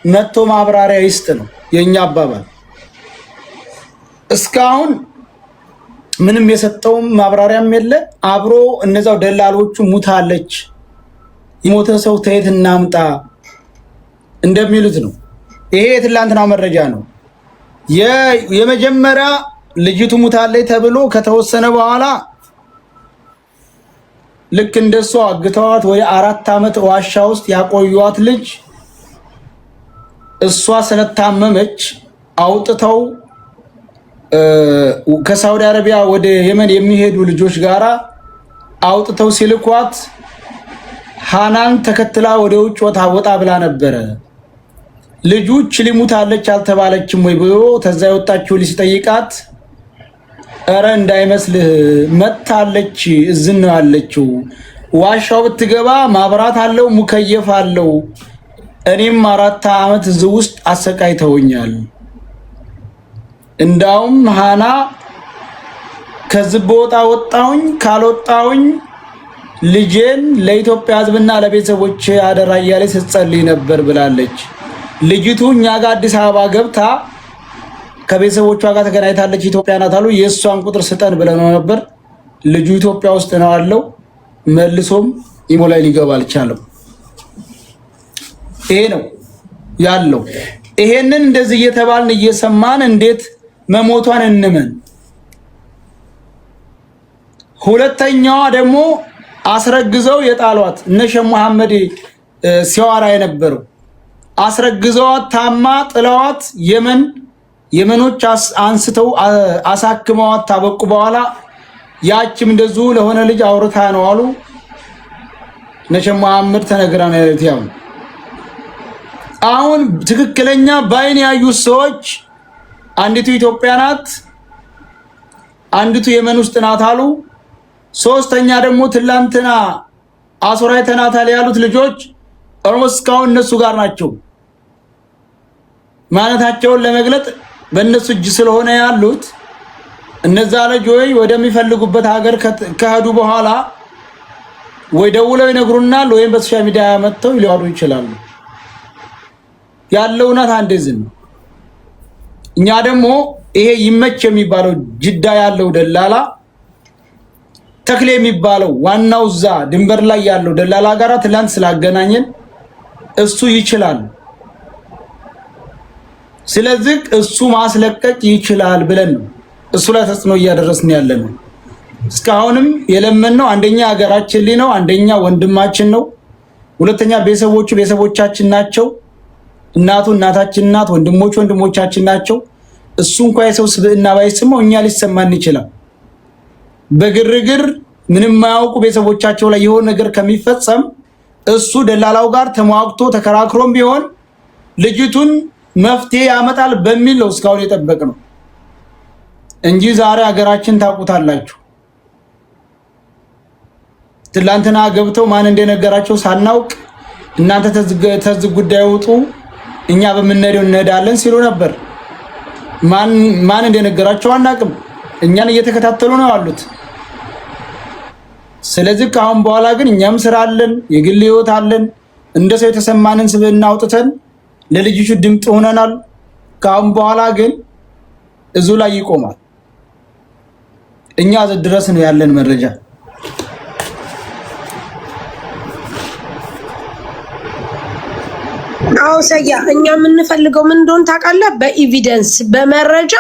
መጥቶ ማብራሪያ ይስጥ ነው የኛ አባባል። እስካሁን ምንም የሰጠውም ማብራሪያም የለ። አብሮ እነዛው ደላሎቹ ሙታለች፣ የሞተ ሰው ተየት እናምጣ እንደሚሉት ነው። ይሄ የትላንትናው መረጃ ነው። የመጀመሪያ ልጅቱ ሙታለች ተብሎ ከተወሰነ በኋላ ልክ እንደሷ አግተዋት ወይ 4 ዓመት ዋሻ ውስጥ ያቆዩዋት ልጅ እሷ ስለታመመች አውጥተው ከሳውዲ አረቢያ ወደ የመን የሚሄዱ ልጆች ጋራ አውጥተው ሲልኳት ሃናን ተከትላ ወደ ውጭ ወጣ ብላ ነበረ። ልጁ ሊሙታለች አልተባለችም ወይ ብሎ ተዛ የወጣችው ሊጠይቃት ኧረ እንዳይመስልህ መታለች፣ እዝን ነው ያለችው። ዋሻው ብትገባ ማብራት አለው፣ ሙከየፍ አለው። እኔም 4 ዓመት እዚህ ውስጥ አሰቃይተውኛል። እንዳውም ሃና ከዚህ ቦታ ወጣሁኝ፣ ካልወጣሁኝ ልጄን ለኢትዮጵያ ሕዝብና ለቤተሰቦች አደራ እያለች ስትጸልይ ነበር ብላለች። ልጅቱ እኛ ጋር አዲስ አበባ ገብታ ከቤተሰቦቿ ጋር ተገናኝታለች። ኢትዮጵያ ናት አሉ። የእሷን ቁጥር ስጠን ብለነው ነበር። ልጁ ኢትዮጵያ ውስጥ ነው ያለው። መልሶም ኢሞ ላይ ሊገባ አልቻለም። ይሄ ነው ያለው። ይሄንን እንደዚህ እየተባልን እየሰማን እንዴት መሞቷን እንመን? ሁለተኛዋ ደግሞ አስረግዘው የጣሏት እነ ሸህ መሐመድ ሲያወራ የነበረው አስረግዘዋት ታማ ጥለዋት የመኖች አንስተው አሳክመዋት ታበቁ በኋላ ያችም እንደዚሁ ለሆነ ልጅ አውርታ ነው አሉ እነ ሸህ መሐመድ ተነግራ ነው ያለው። አሁን ትክክለኛ ባይን ያዩት ሰዎች አንዲቱ ኢትዮጵያ ናት፣ አንዲቱ የመን ውስጥ ናት አሉ። ሶስተኛ ደግሞ ትላንትና አስራይተናታል ያሉት ልጆች እስካሁን እነሱ ጋር ናቸው። ማለታቸውን ለመግለጥ በእነሱ እጅ ስለሆነ ያሉት እነዛ ልጆች ወደሚፈልጉበት ሀገር ከሄዱ በኋላ ወይ ደውለው ይነግሩናል ወይም በሶሻል ሚዲያ መጥተው ሊያወሩ ይችላሉ። ያለው እውነት እንደዚህ ነው። እኛ ደግሞ ይሄ ይመች የሚባለው ጅዳ ያለው ደላላ ተክሌ የሚባለው ዋናው እዛ ድንበር ላይ ያለው ደላላ ጋራ ትላንት ስላገናኘን እሱ ይችላል፣ ስለዚህ እሱ ማስለቀቅ ይችላል ብለን እሱ ላይ ተጽዕኖ እያደረስን ያለነው። እስካሁንም የለመነው አንደኛ ሀገራችን ላይ ነው፣ አንደኛ ወንድማችን ነው፣ ሁለተኛ ቤተሰቦቻችን ናቸው። እናቱ እናታችን ናት፣ ወንድሞቻችን ናቸው። እሱ እንኳን የሰው ስብዕና ባይሰማው እኛ ሊሰማን ይችላል። በግርግር ምንም የማያውቁ ቤተሰቦቻቸው ላይ የሆነ ነገር ከሚፈጸም እሱ ደላላው ጋር ተሟግቶ ተከራክሮም ቢሆን ልጅቱን መፍትሄ ያመጣል በሚል ነው እስካሁን የጠበቅነው እንጂ ዛሬ ሀገራችን ታውቁታላችሁ። ትላንትና ገብተው ማን እንደነገራቸው ሳናውቅ እናንተ ተዝግ ጉዳይ ወጡ እኛ በመነደው እንሄዳለን ሲሉ ነበር። ማን እንደነገራቸው አናውቅም። እኛን እየተከታተሉ ነው ያሉት። ስለዚህ ከአሁን በኋላ ግን እኛም ስራ አለን፣ የግል ህይወት አለን። እንደሰው የተሰማንን ስብዕና አውጥተን ለልጅሹ ድምፅ ሆነናል። ከአሁን በኋላ ግን እዙ ላይ ይቆማል። እኛ ድረስ ነው ያለን መረጃ። አዎ ሰያ እኛ የምንፈልገው ምን እንደሆነ ታውቃለህ? በኤቪደንስ በመረጃ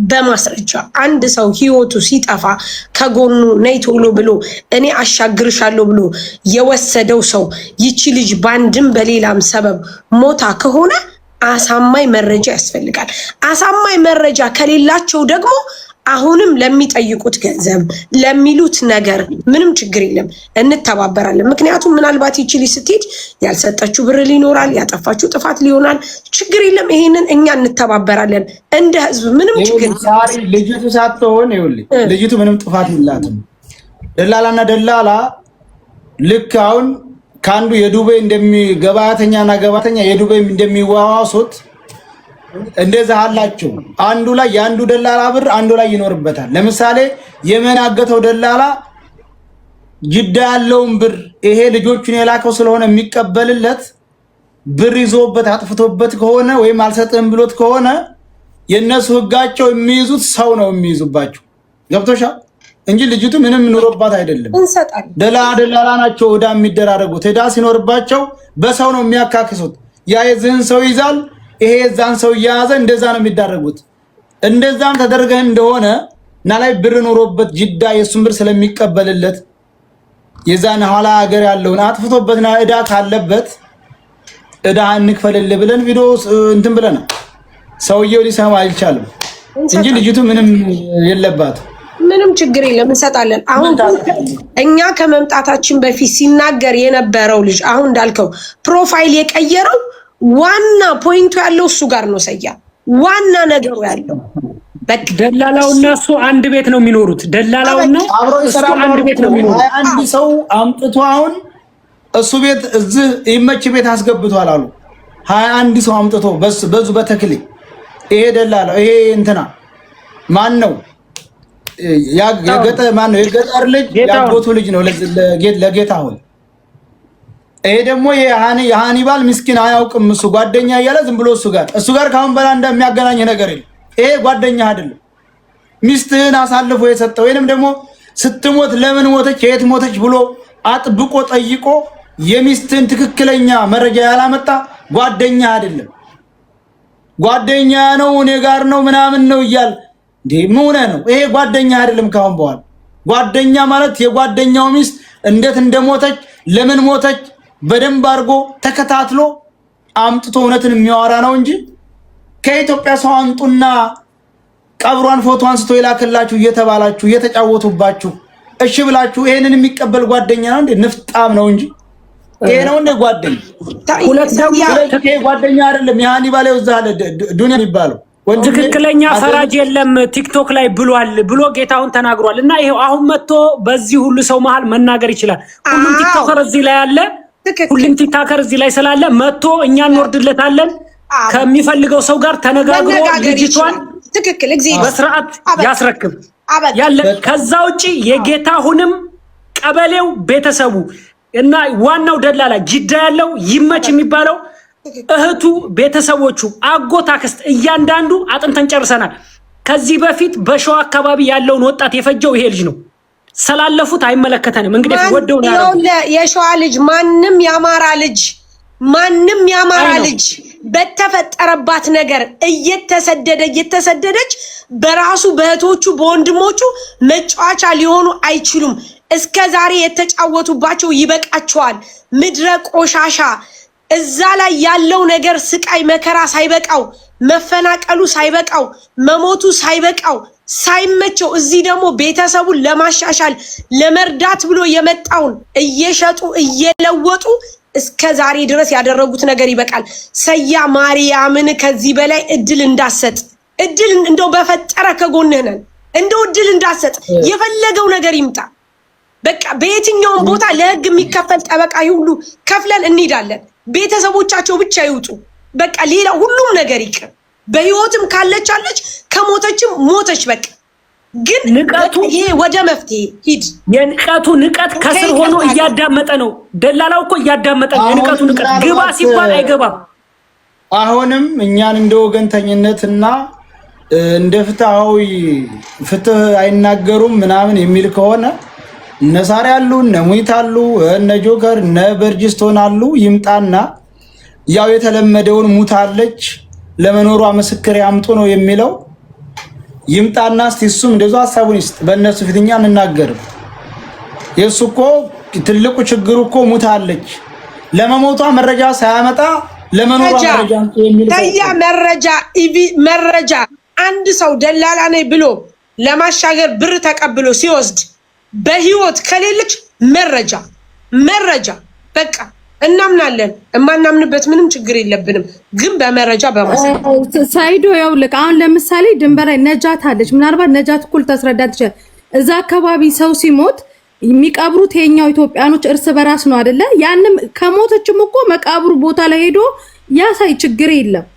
በማስረጃ አንድ ሰው ህይወቱ ሲጠፋ ከጎኑ ነይ ቶሎ ብሎ እኔ አሻግርሻለሁ ብሎ የወሰደው ሰው ይቺ ልጅ ባንድም በሌላም ሰበብ ሞታ ከሆነ አሳማኝ መረጃ ያስፈልጋል። አሳማኝ መረጃ ከሌላቸው ደግሞ አሁንም ለሚጠይቁት ገንዘብ ለሚሉት ነገር ምንም ችግር የለም፣ እንተባበራለን። ምክንያቱም ምናልባት ይችል ስትሄድ ያልሰጠችው ብር ሊኖራል፣ ያጠፋችው ጥፋት ሊሆናል። ችግር የለም፣ ይሄንን እኛ እንተባበራለን እንደ ህዝብ። ምንም ችግር የለም። ልጅቱ ሳትሆን ይኸውልህ፣ ልጅቱ ምንም ጥፋት የላትም። ደላላና ደላላ ልክ አሁን ከአንዱ የዱቤ ገባተኛና ገባተኛ የዱቤ እንደሚዋዋሱት እንደዛ አላቸው። አንዱ ላይ የአንዱ ደላላ ብር አንዱ ላይ ይኖርበታል። ለምሳሌ የመን ያገተው ደላላ ጅዳ ያለውን ብር ይሄ ልጆቹን የላከው ስለሆነ የሚቀበልለት ብር ይዞበት አጥፍቶበት ከሆነ ወይም አልሰጥም ብሎት ከሆነ የነሱ ህጋቸው የሚይዙት ሰው ነው የሚይዙባቸው። ገብቶሻል? እንጂ ልጅቱ ምንም ኑሮባት አይደለም። ደላላ ናቸው ዕዳ የሚደራረጉት። ዕዳ ሲኖርባቸው በሰው ነው የሚያካክሱት። ያ የዝህን ሰው ይዛል፣ ይሄ የዛን ሰው እያያዘ እንደዛ ነው የሚዳረጉት። እንደዛም ተደርገህ እንደሆነ እና ላይ ብር ኖሮበት ጅዳ የሱን ብር ስለሚቀበልለት የዛን ኋላ ሀገር ያለውን አጥፍቶበትና ዕዳ ካለበት ዕዳ እንክፈልልህ ብለን ቪዲዮ እንትን ብለናል። ሰውየው ሊሰማ አልቻለም እንጂ ልጅቱ ምንም የለባትም። ምንም ችግር የለም፣ እንሰጣለን። አሁን እኛ ከመምጣታችን በፊት ሲናገር የነበረው ልጅ አሁን እንዳልከው ፕሮፋይል የቀየረው ዋና ፖይንቱ ያለው እሱ ጋር ነው። ሰያ ዋና ነገሩ ያለው ደላላውና እሱ አንድ ቤት ነው የሚኖሩት። ደላላውና እሱ አንድ ቤት ነው የሚኖሩት። አንድ ሰው አምጥቶ አሁን እሱ ቤት እዚህ ይመች ቤት አስገብቷል አሉ። 21 ሰው አምጥቶ በዙ በተክሌ ይሄ ደላላው ይሄ እንትና ማን ነው? የገጠር ማን ነው? የገጠር ልጅ ያጎቱ ልጅ ነው ለጌታሁን። ይሄ ደግሞ የሃኒባል ምስኪን አያውቅም። እሱ ጓደኛ እያለ ዝም ብሎ እሱ ጋር ካሁን በላ እንደሚያገናኝ ነገር የለም። ይሄ ጓደኛ አይደለም። ሚስትህን አሳልፎ የሰጠው ወይንም ደግሞ ስትሞት ለምን ሞተች የት ሞተች ብሎ አጥብቆ ጠይቆ የሚስትህን ትክክለኛ መረጃ ያላመጣ ጓደኛ አይደለም። ጓደኛ ነው እኔ ጋር ነው ምናምን ነው እያል ምን ነው? ይሄ ጓደኛ አይደለም። ካሁን በኋላ ጓደኛ ማለት የጓደኛው ሚስት እንዴት እንደሞተች ለምን ሞተች በደንብ አድርጎ ተከታትሎ አምጥቶ እውነትን የሚያወራ ነው እንጂ ከኢትዮጵያ ሰው አምጡና ቀብሯን ፎቶ አንስቶ ይላክላችሁ እየተባላችሁ እየተጫወቱባችሁ እሺ ብላችሁ ይሄንን የሚቀበል ጓደኛ ነው እንዴ? ንፍጣም ነው እንጂ ይሄ ነው እንደ ጓደኛ። ሁለት ይሄ ጓደኛ አይደለም። የሃኒባል ይወዛለ ዱንያ የሚባለው ትክክለኛ ፈራጅ የለም ቲክቶክ ላይ ብሎ ጌታሁን ተናግሯል። እና ይሄው አሁን መጥቶ በዚህ ሁሉ ሰው መሃል መናገር ይችላል። ሁሉም ቲክቶከር እዚህ ላይ አለ። ሁሉም ቲክቶከር እዚህ ላይ ስላለ መጥቶ እኛ እንወርድለታለን። ከሚፈልገው ሰው ጋር ተነጋግሮ ልጅቷን ትክክል በስርዓት ያስረክብ ያለ። ከዛ ውጪ የጌታሁንም ቀበሌው ቤተሰቡ እና ዋናው ደላላ ጅዳ ያለው ይመች የሚባለው እህቱ፣ ቤተሰቦቹ፣ አጎት፣ አክስት እያንዳንዱ አጥንተን ጨርሰናል። ከዚህ በፊት በሸዋ አካባቢ ያለውን ወጣት የፈጀው ይሄ ልጅ ነው። ስላለፉት አይመለከተንም። እንግዲህ ወደው ነው የሸዋ ልጅ ማንም ያማራ ልጅ በተፈጠረባት ነገር እየተሰደደች በራሱ በእህቶቹ በወንድሞቹ መጫወቻ ሊሆኑ አይችሉም። እስከ ዛሬ የተጫወቱባቸው ይበቃቸዋል። ምድረ ቆሻሻ እዛ ላይ ያለው ነገር ስቃይ መከራ ሳይበቃው፣ መፈናቀሉ ሳይበቃው፣ መሞቱ ሳይበቃው ሳይመቸው እዚህ ደግሞ ቤተሰቡን ለማሻሻል ለመርዳት ብሎ የመጣውን እየሸጡ እየለወጡ እስከ ዛሬ ድረስ ያደረጉት ነገር ይበቃል። ሰያ ማርያምን ከዚህ በላይ እድል እንዳሰጥ እድል እንደው በፈጠረ ከጎንህ ነን። እንደው እድል እንዳሰጥ የፈለገው ነገር ይምጣ። በቃ በየትኛውም ቦታ ለህግ የሚከፈል ጠበቃ ሁሉ ከፍለን እንሄዳለን። ቤተሰቦቻቸው ብቻ ይውጡ። በቃ ሌላ ሁሉም ነገር ይቅር። በህይወትም ካለች ከሞተችም ሞተች። በቃ ግን ንቀቱ ይሄ ወደ መፍትሄ ሂድ። የንቀቱ ንቀት ከስር ሆኖ እያዳመጠ ነው። ደላላው እኮ እያዳመጠ ነው። የንቀቱ ንቀት ግባ ሲባል አይገባም። አሁንም እኛን እንደ ወገንተኝነትና እንደ ፍትህ አይናገሩም ምናምን የሚል ከሆነ እነ ሳሪ አሉ፣ እነ ሙይት አሉ፣ እነ ጆከር፣ እነ በርጅስቶን አሉ። ይምጣና ያው የተለመደውን ሙታለች ለመኖሯ ምስክር ያምጡ ነው የሚለው። ይምጣና እስቲ እሱም እንደዛው ሐሳቡን ይስጥ። በእነሱ ፊትኛ እንናገርም። የሱ እኮ ትልቁ ችግሩ እኮ ሙታለች ለመሞቷ መረጃ ሳያመጣ ለመኖሯ መረጃ የሚል መረጃ አንድ ሰው ደላላ ነኝ ብሎ ለማሻገር ብር ተቀብሎ ሲወስድ በህይወት ከሌለች መረጃ በቃ እናምናለን። እማናምንበት ምንም ችግር የለብንም። ግን በመረጃ ሳይዶ ያውልቅ። አሁን ለምሳሌ ድንበር ላይ ነጃት አለች። ምናልባት ነጃት እኩል ተስረዳት ይችላል። እዛ አካባቢ ሰው ሲሞት የሚቀብሩት የኛው ኢትዮጵያኖች እርስ በራስ ነው አይደለ? ያንም ከሞተችም እኮ መቃብሩ ቦታ ላይ ሄዶ ያሳይ፣ ችግር የለም።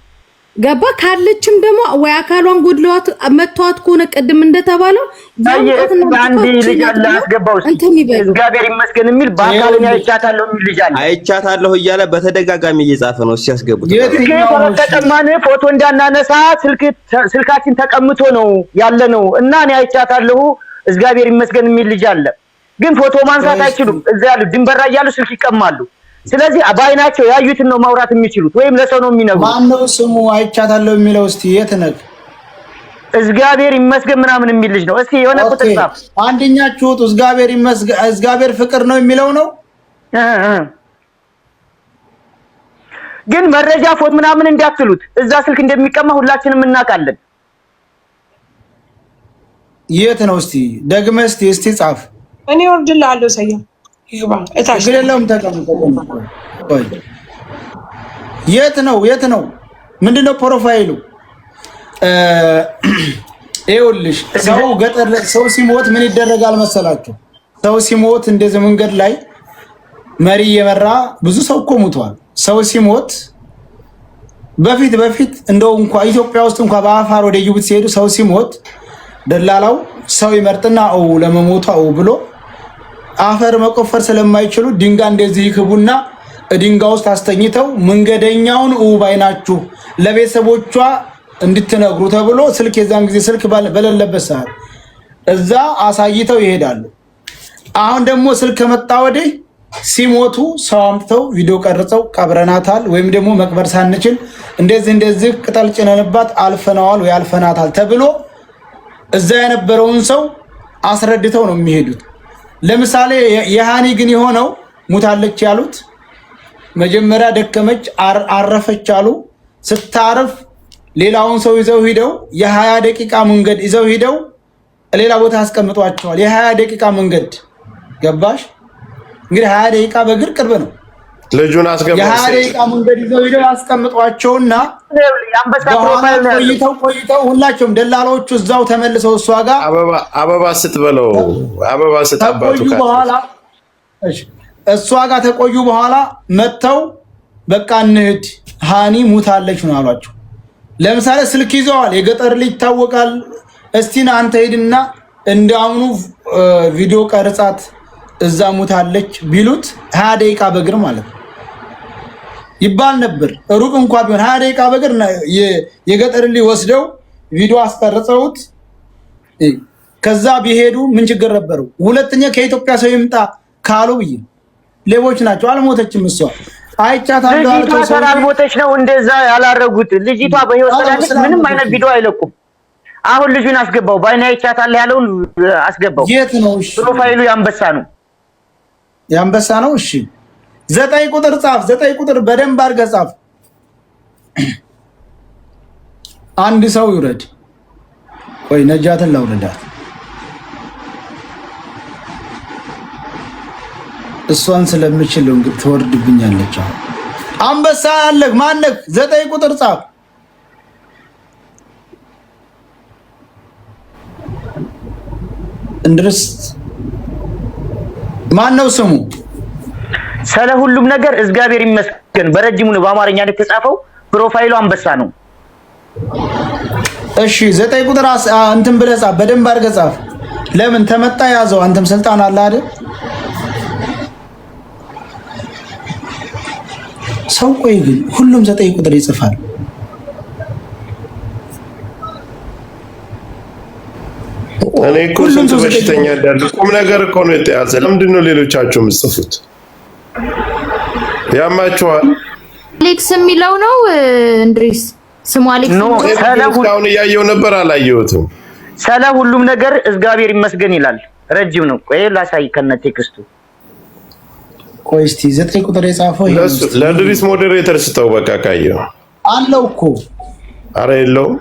ገባ ካለችም ደግሞ ወይ አካሏን ጎድለዋት መተዋት ከሆነ ቅድም እንደተባለው እግዚአብሔር ይመስገን የሚል በአካል አይቻታለሁ የሚል ልጅ አለ። አይቻታለሁ እያለ በተደጋጋሚ እየጻፈ ነው ሲያስገቡት። ከተቀማን ፎቶ እንዳናነሳ ስልካችን ተቀምጦ ነው ያለ ነው እና እኔ አይቻታለሁ እግዚአብሔር ይመስገን የሚል ልጅ አለ። ግን ፎቶ ማንሳት አይችሉም። እዛ ያሉ ድንበር ላይ ያሉ ስልክ ይቀማሉ። ስለዚህ ባይናቸው ያዩትን ነው ማውራት የሚችሉት ወይም ለሰው ነው የሚነግሩት። ማነው ስሙ አይቻታለሁ የሚለው? እስቲ የት ነህ? እግዚአብሔር ይመስገን ምናምን የሚል ልጅ ነው። እስቲ የሆነ ቁጥር ጻፍ። አንደኛችሁት እግዚአብሔር ይመስገን እግዚአብሔር ፍቅር ነው የሚለው ነው። ግን መረጃ ፎት ምናምን እንዳትሉት እዛ ስልክ እንደሚቀማ ሁላችንም እናውቃለን። የት ነው? እስቲ ደግመህ እስቲ ጻፍ። እኔ ወርድልሃለሁ ሰያ ይባል እታሽ ግለለም ተቀምጦ የት ነው? ምንድነው ፕሮፋይሉ? ይኸውልሽ ሰው ሲሞት ምን ይደረጋል መሰላችሁ? ሰው ሲሞት እንደዚህ መንገድ ላይ መሪ እየመራ ብዙ ሰው እኮ ሞቷል። ሰው ሲሞት በፊት እንደው እንኳን ኢትዮጵያ ውስጥ እንኳን በአፋር ወደ ጅቡቲ ሲሄዱ ሰው ሲሞት ደላላው ሰው ይመርጥና ለመሞቷ ብሎ አፈር መቆፈር ስለማይችሉ ድንጋይ እንደዚህ ይክቡና ድንጋይ ውስጥ አስተኝተው መንገደኛውን ባይናችሁ ለቤተሰቦቿ እንድትነግሩ ተብሎ ስልክ የዛን ጊዜ ስልክ በሌለበት ሰዓት እዛ አሳይተው ይሄዳሉ። አሁን ደግሞ ስልክ ከመጣ ወዲህ ሲሞቱ ሰው አምጥተው ቪዲዮ ቀርጸው ቀብረናታል ወይም ደግሞ መቅበር ሳንችል እንደዚህ ቅጠል ጭነንባት አልፈናዋል ወይ አልፈናታል ተብሎ እዛ የነበረውን ሰው አስረድተው ነው የሚሄዱት። ለምሳሌ የሃኒ ግን የሆነው ሙታለች ያሉት መጀመሪያ ደከመች አረፈች አሉ። ስታርፍ ሌላውን ሰው ይዘው ሂደው የ20 ደቂቃ መንገድ ይዘው ሂደው ሌላ ቦታ አስቀምጧቸዋል። የ20 ደቂቃ መንገድ ገባሽ? እንግዲህ 20 ደቂቃ በእግር ቅርብ ነው። ልጁን አስገባው። የ20 ደቂቃ መንገድ ይዘው ሂደው አስቀምጧቸውና ቆይተው ሁላቸውም ደላላዎቹ እዛው ተመልሰው እሷ ጋር አበባ ስትበለው አበባ ስታባቱ በኋላ እሷ ጋር ተቆዩ። በኋላ መተው በቃ እንሂድ ሃኒ ሙታለች ነው አሏቸው። ለምሳሌ ስልክ ይዘዋል። የገጠር ልጅ ይታወቃል። እስቲና አንተ ሄድና እንዳውኑ ቪዲዮ ቀርጻት እዛ ሙታለች ቢሉት 20 ደቂቃ በእግር ማለት ነው። ይባል ነበር። ሩቅ እንኳን ቢሆን 20 ደቂቃ በእግር የገጠር ልጅ ወስደው ቪዲዮ አስቀርጸውት ከዛ ቢሄዱ ምን ችግር ነበረው? ሁለተኛ ከኢትዮጵያ ሰው ይምጣ ካሉ ብዬ ሌቦች ናቸው። አልሞተችም እሷ አይቻታለሁ። ልጅቷ አልሞተች ነው እንደዛ ያላረጉት። ልጅቷ በህይወት ስላለች ምንም አይነት ቪዲዮ አይለቁም። አሁን ልጁን አስገባው ባይና አይቻታለሁ ያለውን አስገባው። የት ነው? እሺ ፕሮፋይሉ ያንበሳ ነው። ያንበሳ ነው። እሺ 9 ቁጥር ጻፍ። 9 ቁጥር በደንብ አድርገህ ጻፍ። አንድ ሰው ይውረድ። ወይ ነጃትን ላውረዳት። እሷን ስለምችለው እንግዲህ ትወርድብኛለች። አንበሳ አለህ ማነህ? 9 ቁጥር ጻፍ። እንድርስ ማን ነው ስሙ? ስለ ሁሉም ነገር እግዚአብሔር ይመስገን። በረጅሙ ነው በአማርኛ የተጻፈው። ፕሮፋይሉ አንበሳ ነው። እሺ 9 ቁጥር እንትን ብለህ ጻፍ። በደንብ አድርገህ ጻፍ። ለምን ተመጣ ያዘው? አንተም ስልጣን አለ አይደል? ሰው ቆይ ግን ሁሉም 9 ቁጥር ይጽፋል። እኔ እኮ ስንት በሽተኛ እንዳሉ ቁም ነገር እኮ ነው የተያዘ። ለምንድን ነው ሌሎቻችሁ የምትጽፉት? ያማችኋል። አሌክስ የሚለው ነው እንድሪስ ስሙ አሌክስ ነው። እስካሁን እያየው ነበር አላየሁትም። ስለ ሁሉም ነገር እግዚአብሔር ይመስገን ይላል። ረጅም ነው። ቆይ ላሳይ ከነ ቴክስቱ። ቆይ እስቲ 9 ቁጥር የጻፈው ለድሪስ ሞዴሬተር ስጠው። በቃ ካየው አለው እኮ። አረ የለውም።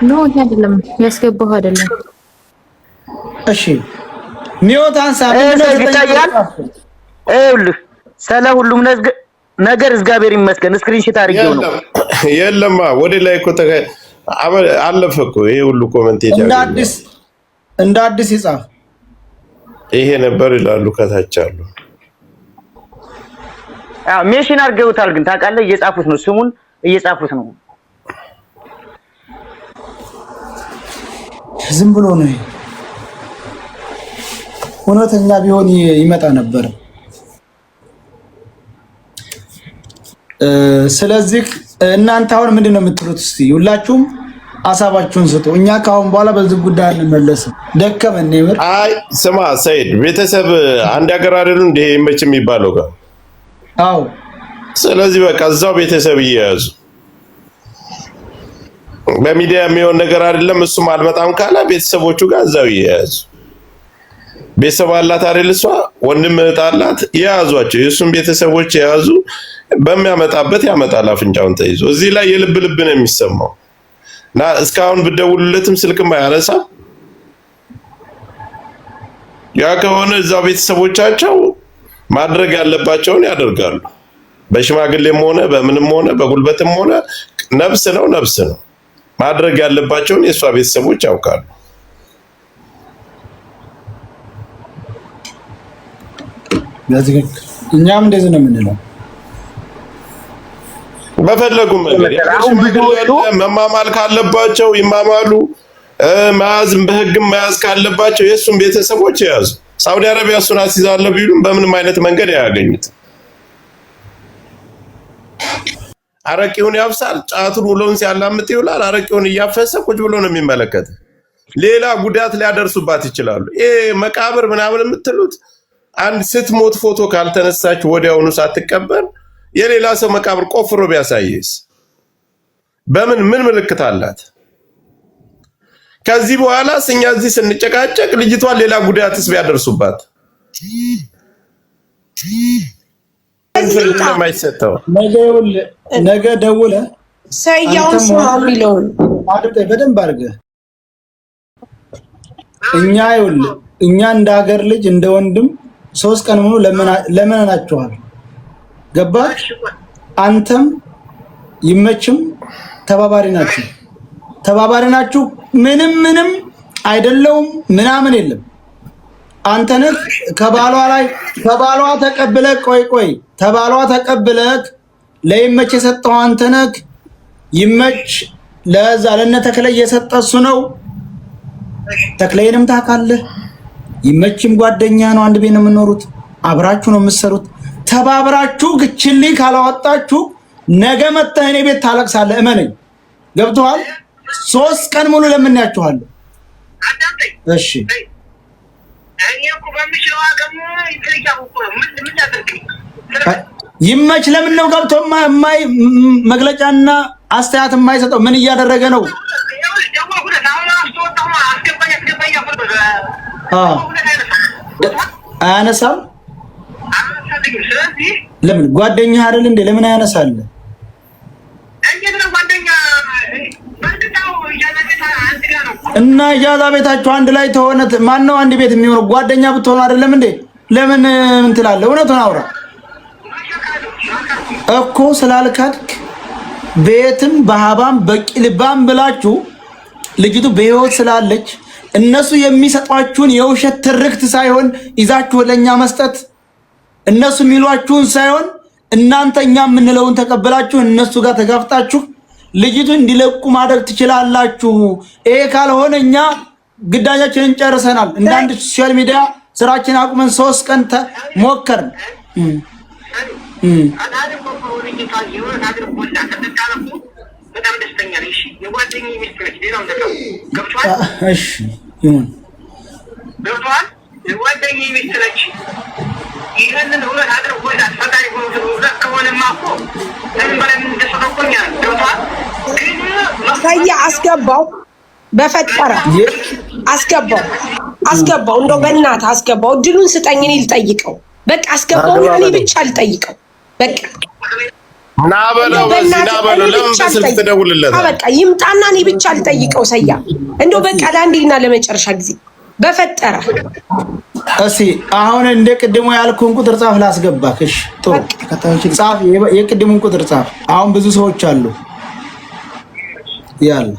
ኖ አይደለም፣ ያስገባው አይደለም። እሺ ኒዮታንሳ ይታያል። ይኸውልህ ስለ ሁሉም ነገር እግዚአብሔር ይመስገን ስክሪንሾት አድርጌው ነው። የለማ ወደ ላይ እኮ አለፈ እኮ ይሄ ሁሉ ኮሜንት እንደ አዲስ ይጻፍ። ይሄ ነበር ይላሉ ከታች አሉ። ሜሽን አድርገውታል ግን ታውቃለህ፣ እየጻፉት ነው፣ ስሙን እየጻፉት ነው። ዝም ብሎ ነው። እውነተኛ ቢሆን ይመጣ ነበር። ስለዚህ እናንተ አሁን ምንድነው የምትሉት? እስቲ ሁላችሁም ሐሳባችሁን ስጡ። እኛ ካሁን በኋላ በዚህ ጉዳይ አንመለስም። ደከመን ነው። አይ ስማ ሰይድ፣ ቤተሰብ አንድ ሀገር አይደሉ እንደ ይመች የሚባለው ጋር። አዎ። ስለዚህ በቃ እዛው ቤተሰብ እየያዙ በሚዲያ የሚሆን ነገር አይደለም። እሱም አልመጣም ካለ ቤተሰቦቹ ጋር እዛው እየያዙ ቤተሰብ አላት አይደል? እሷ ወንድም እህት አላት፣ የያዟቸው የእሱም ቤተሰቦች የያዙ በሚያመጣበት ያመጣል። አፍንጫውን ተይዞ እዚህ ላይ የልብ ልብ ነው የሚሰማው። እና እስካሁን ብደውልለትም ስልክም አያነሳም። ያ ከሆነ እዛው ቤተሰቦቻቸው ማድረግ ያለባቸውን ያደርጋሉ። በሽማግሌም ሆነ በምንም ሆነ በጉልበትም ሆነ ነፍስ ነው ነፍስ ነው። ማድረግ ያለባቸውን የእሷ ቤተሰቦች ያውቃሉ። እኛም እንደዚህ ነው የምንለው። በፈለጉ መንገድ መማማል ካለባቸው ይማማሉ። መያዝም በህግም መያዝ ካለባቸው የእሱን ቤተሰቦች የያዙ። ሳውዲ አረቢያ እሱን አስይዛለሁ ቢሉም በምንም አይነት መንገድ አያገኙት። አረቂውን ያፍሳል፣ ጫቱን ውሎውን ሲያላምጥ ይውላል። አረቂውን እያፈሰ ቁጭ ብሎ ነው የሚመለከት። ሌላ ጉዳት ሊያደርሱባት ይችላሉ። ይሄ መቃብር ምናምን የምትሉት አንድ ስትሞት ፎቶ ካልተነሳች ወዲያውኑ ሳትቀበር የሌላ ሰው መቃብር ቆፍሮ ቢያሳይስ ምን ምልክት አላት? ከዚህ በኋላ እኛ እዚህ ስንጨቃጨቅ ልጅቷን ሌላ ጉዳትስ ቢያደርሱባት ነገ ደውለህ ሰያውን ስማ የሚለውን በደንብ አድርገህ እኛ እንደ ሀገር ልጅ እንደ ወንድም 3 ቀን ሙሉ ለመናችኋል። ገባህ? አንተም ይመችም ተባባሪ ናችሁ። ምንም አይደለውም ምናምን የለም። አንተ ነህ ከባሏ ተቀብለህ ከባሏ ተቀብለህ ለይመች የሰጠው አንተ ነህ። ይመች ለዛ ለነ ተክለ የሰጠ እሱ ነው። ተክለይንም ታውቃለህ። ይመችም ጓደኛ ነው። አንድ ቤት ነው የምትኖሩት፣ አብራችሁ ነው የምትሰሩት። ተባብራችሁ ግችሊ ካላወጣችሁ ነገ መተህ እኔ ቤት ታለቅሳለህ። እመነኝ። ገብቶሃል? 3 ቀን ሙሉ ለምንያችኋለሁ። እሺ ይመች። ለምን ነው ገብቶ መግለጫና አስተያየት የማይሰጠው? ምን እያደረገ ነው? አያነሳም። ለምን ጓደኛህ አይደል እንዴ? ለምን አያነሳል? እና ኢጃዛ ቤታችሁ አንድ ላይ ተሆነ ማን ነው አንድ ቤት የሚሆነው? ጓደኛ ብትሆኑ አይደለም እንዴ? ለምን ምን ትላለህ? እውነቱን አውራ እኮ ስላልካድክ ቤትም በሃባም በቂልባም ብላችሁ ልጅቱ በህይወት ስላለች እነሱ የሚሰጧችሁን የውሸት ትርክት ሳይሆን ይዛችሁ ለኛ መስጠት፣ እነሱ የሚሏችሁን ሳይሆን እናንተ እኛ የምንለውን ተቀበላችሁ እነሱ ጋር ተጋፍጣችሁ ልጅቱ እንዲለቁ ማድረግ ትችላላችሁ። ይሄ ካልሆነ እኛ ግዳጃችንን ጨርሰናል። እንደ አንድ ሶሻል ሚዲያ ስራችን አቁመን 3 ቀን ሞከርን። አስገባው በፈጠረ አስገባው እንደው በእናትህ አስገባው። እድሉን ስጠኝ እኔ ልጠይቀው። በቃ አስገባው እኔ ብቻ ልጠይቀው። በቃ ና በለው ለምን በስልክ ትደውልለታለህ? በቃ ይምጣና እኔ ብቻ ልጠይቀው። ሰያ እንደው በቃ ለአንዴና ለመጨረሻ ጊዜ በፈጠረ እሺ አሁን እንደ ቅድሙ ያልኩን ቁጥር ጻፍ ላስገባክ። እሺ ጥሩ ተከታዮች ጻፍ፣ የቅድሙን ቁጥር ጻፍ። አሁን ብዙ ሰዎች አሉ ያለ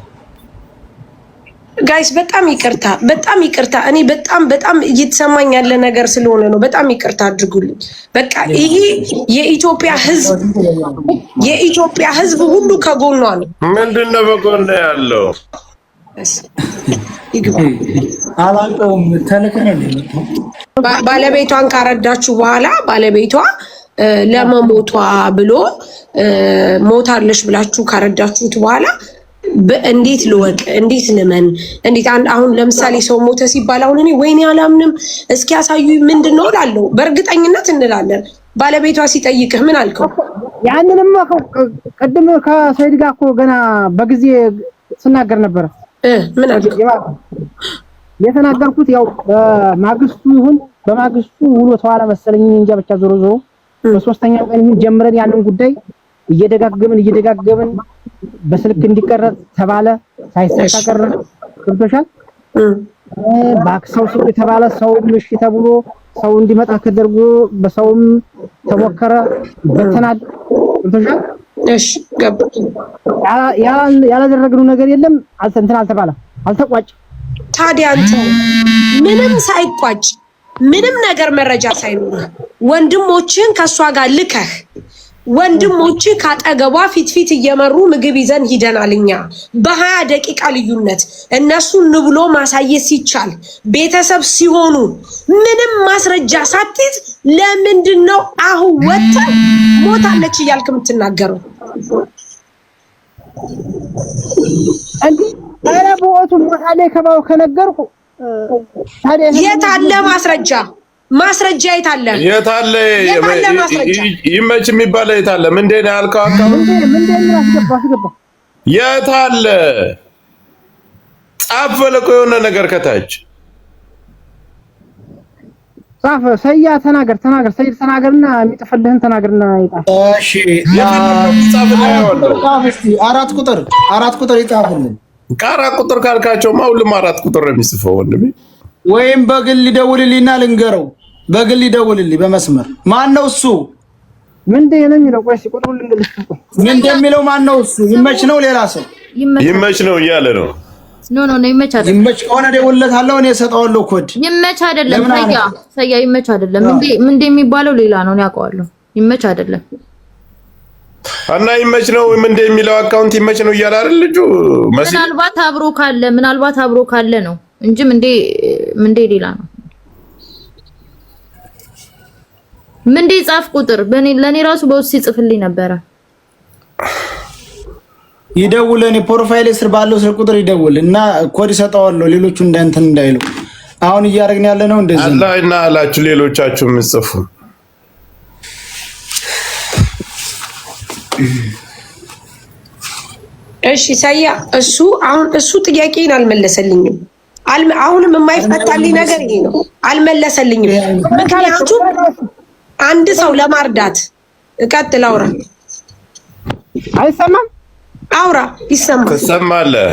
ጋይስ በጣም ይቅርታ። እኔ በጣም እየተሰማኝ ያለ ነገር ስለሆነ ነው። በጣም ይቅርታ አድርጉልኝ። በቃ ይሄ የኢትዮጵያ ሕዝብ ሁሉ ከጎኗ ነው። ምንድነው በጎኗ ያለው? አላውቀውም። ተለከነ ባለቤቷን ካረዳችሁ በኋላ ባለቤቷ ለመሞቷ ብሎ ሞታለሽ ብላችሁ ካረዳችሁት በኋላ እንዴት ልወቅ? እንዴት ልመን? እንዴት አሁን ለምሳሌ ሰው ሞተ ሲባል አሁን እኔ ወይኔ አላምንም እስኪ ያሳዩኝ ምንድነው እላለሁ። በእርግጠኝነት እንላለን። ባለቤቷ ሲጠይቅህ ምን አልከው? ያንንም ቅድም ከሰይድ ጋር እኮ ገና በጊዜ ስናገር ነበር። ምን አልከው? የተናገርኩት ያው በማግስቱ ውሎ ተዋላ መሰለኝ እንጃ። ብቻ ዞሮ በሶስተኛው ቀን ጀምረን ያንን ጉዳይ እየደጋገምን በስልክ እንዲቀረጽ ተባለ። ሳይሳካ ቀረ። ገብቶሻል? ባክሰው ሰው የተባለ ሰው ምሽ ተብሎ ሰው እንዲመጣ ተደርጎ በሰውም ተሞከረ። በተናል። ገብቶሻል? እሺ ገባ። ያላደረግነው ነገር የለም። አልተባለ አልተቋጭ። ታዲያ አንተ ምንም ሳይቋጭ ምንም ነገር መረጃ ሳይኖር ወንድሞችን ከሷ ጋር ልከህ ወንድሞች ካጠገቧ ፊት እየመሩ ምግብ ይዘን ሂደናል። እኛ በ20 ደቂቃ ልዩነት እነሱን ንብሎ ማሳየት ሲቻል ቤተሰብ ሲሆኑ ምንም ማስረጃ ሳትይዝ ለምንድነው አሁን ወጥተህ ሞታለች እያልክ የምትናገረው? አንዲ አረ ቦቱ ሞታለች ከባው ከነገርኩ ታዲያ የት አለ ማስረጃ? ማስረጃ የታለ? ይመች የሚባለው የታለ? ምንድን ነው ያልከው? አካውንት አስገባ የታለ? ጻፍ በለቆ የሆነ ነገር ከታች ጻፍ። ሰያ ተናገር ሰይድ ተናገርና የሚጠፈልህን ተናገርና ይጣፍ። እሺ አራት ቁጥር ይጻፍልን። ከአራት ቁጥር ካልካቸው ሁሉም 4 ቁጥር ነው የሚጽፈው ወንድሜ። ወይም በግል ይደውልልኝና ልንገረው። በግል ይደውልልኝ በመስመር። ማን ነው እሱ? ምንድን ነው የሚለው? ቆይ ቁጥሩን ልንገልጽ። ምን እንደሚለው ማን ነው እሱ? ይመች ነው ሌላ ሰው ይመች ነው እያለ ነው። ኖ ይመች አይደለም። ይመች ከሆነ ደውልለታለሁ እኔ እሰጠዋለሁ ኮድ። ይመች አይደለም። ሰያ ይመች አይደለም። ምን የሚባለው ሌላ ነው። እኔ አውቀዋለሁ። ይመች አይደለም እና ይመች ነው ምን እንደሚለው አካውንት ይመች ነው እያለ አይደል ልጁ? ምናልባት አብሮ ካለ ነው እንጂ ምን ሌላ ነው። ምን ጻፍ ቁጥር ለኔ ራሱ በውስጥ ይጽፍልኝ ነበረ። ይደውል፣ እኔ ፕሮፋይል ስር ባለው ስልክ ቁጥር ይደውል እና ኮድ ሰጣዋለሁ። ሌሎቹ እንትን እንዳይሉ አሁን እያደረግን ያለ ነው እንደዚህ አላህ እና አላችሁ ሌሎቻችሁ ምጽፉ። እሺ ሳያ እሱ ጥያቄን አልመለሰልኝም። አሁንም የማይፈታልኝ ነገር ይሄ ነው። አልመለሰልኝም። ምክንያቱም አንድ ሰው ለማርዳት እቀጥል አውራ አይሰማም? አውራ ይሰማል። ትሰማለህ?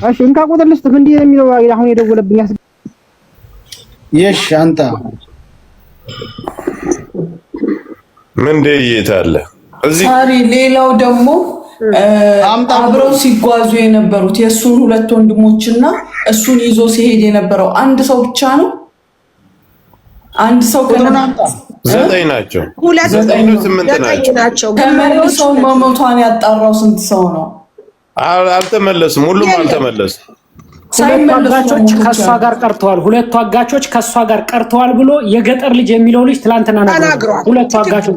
እሺ እንካ ቁጥር ልስጥ እንዴ የሚለው አሁን የደወለብኝ የሽ አንተ ምን ደይታለ እዚህ ሳሪ። ሌላው ደግሞ አብረው ሲጓዙ የነበሩት የእሱን ሁለት ወንድሞችና እሱን ይዞ ሲሄድ የነበረው አንድ ሰው ብቻ ነው። አንድ ሰው ዘጠኝ ናቸው። ስምንት ናቸው። ተመልሰው መሞቷን ያጣራው ስንት ሰው ነው? አልተመለሱም። ሁሉም አልተመለሱም። ሁለቱ አጋቾች ከሷ ጋር ቀርተዋል። ሁለቱ አጋቾች ከሷ ጋር ቀርተዋል ብሎ የገጠር ልጅ የሚለው ልጅ ትላንትና ነግሯል። ሁለቱ አጋቾች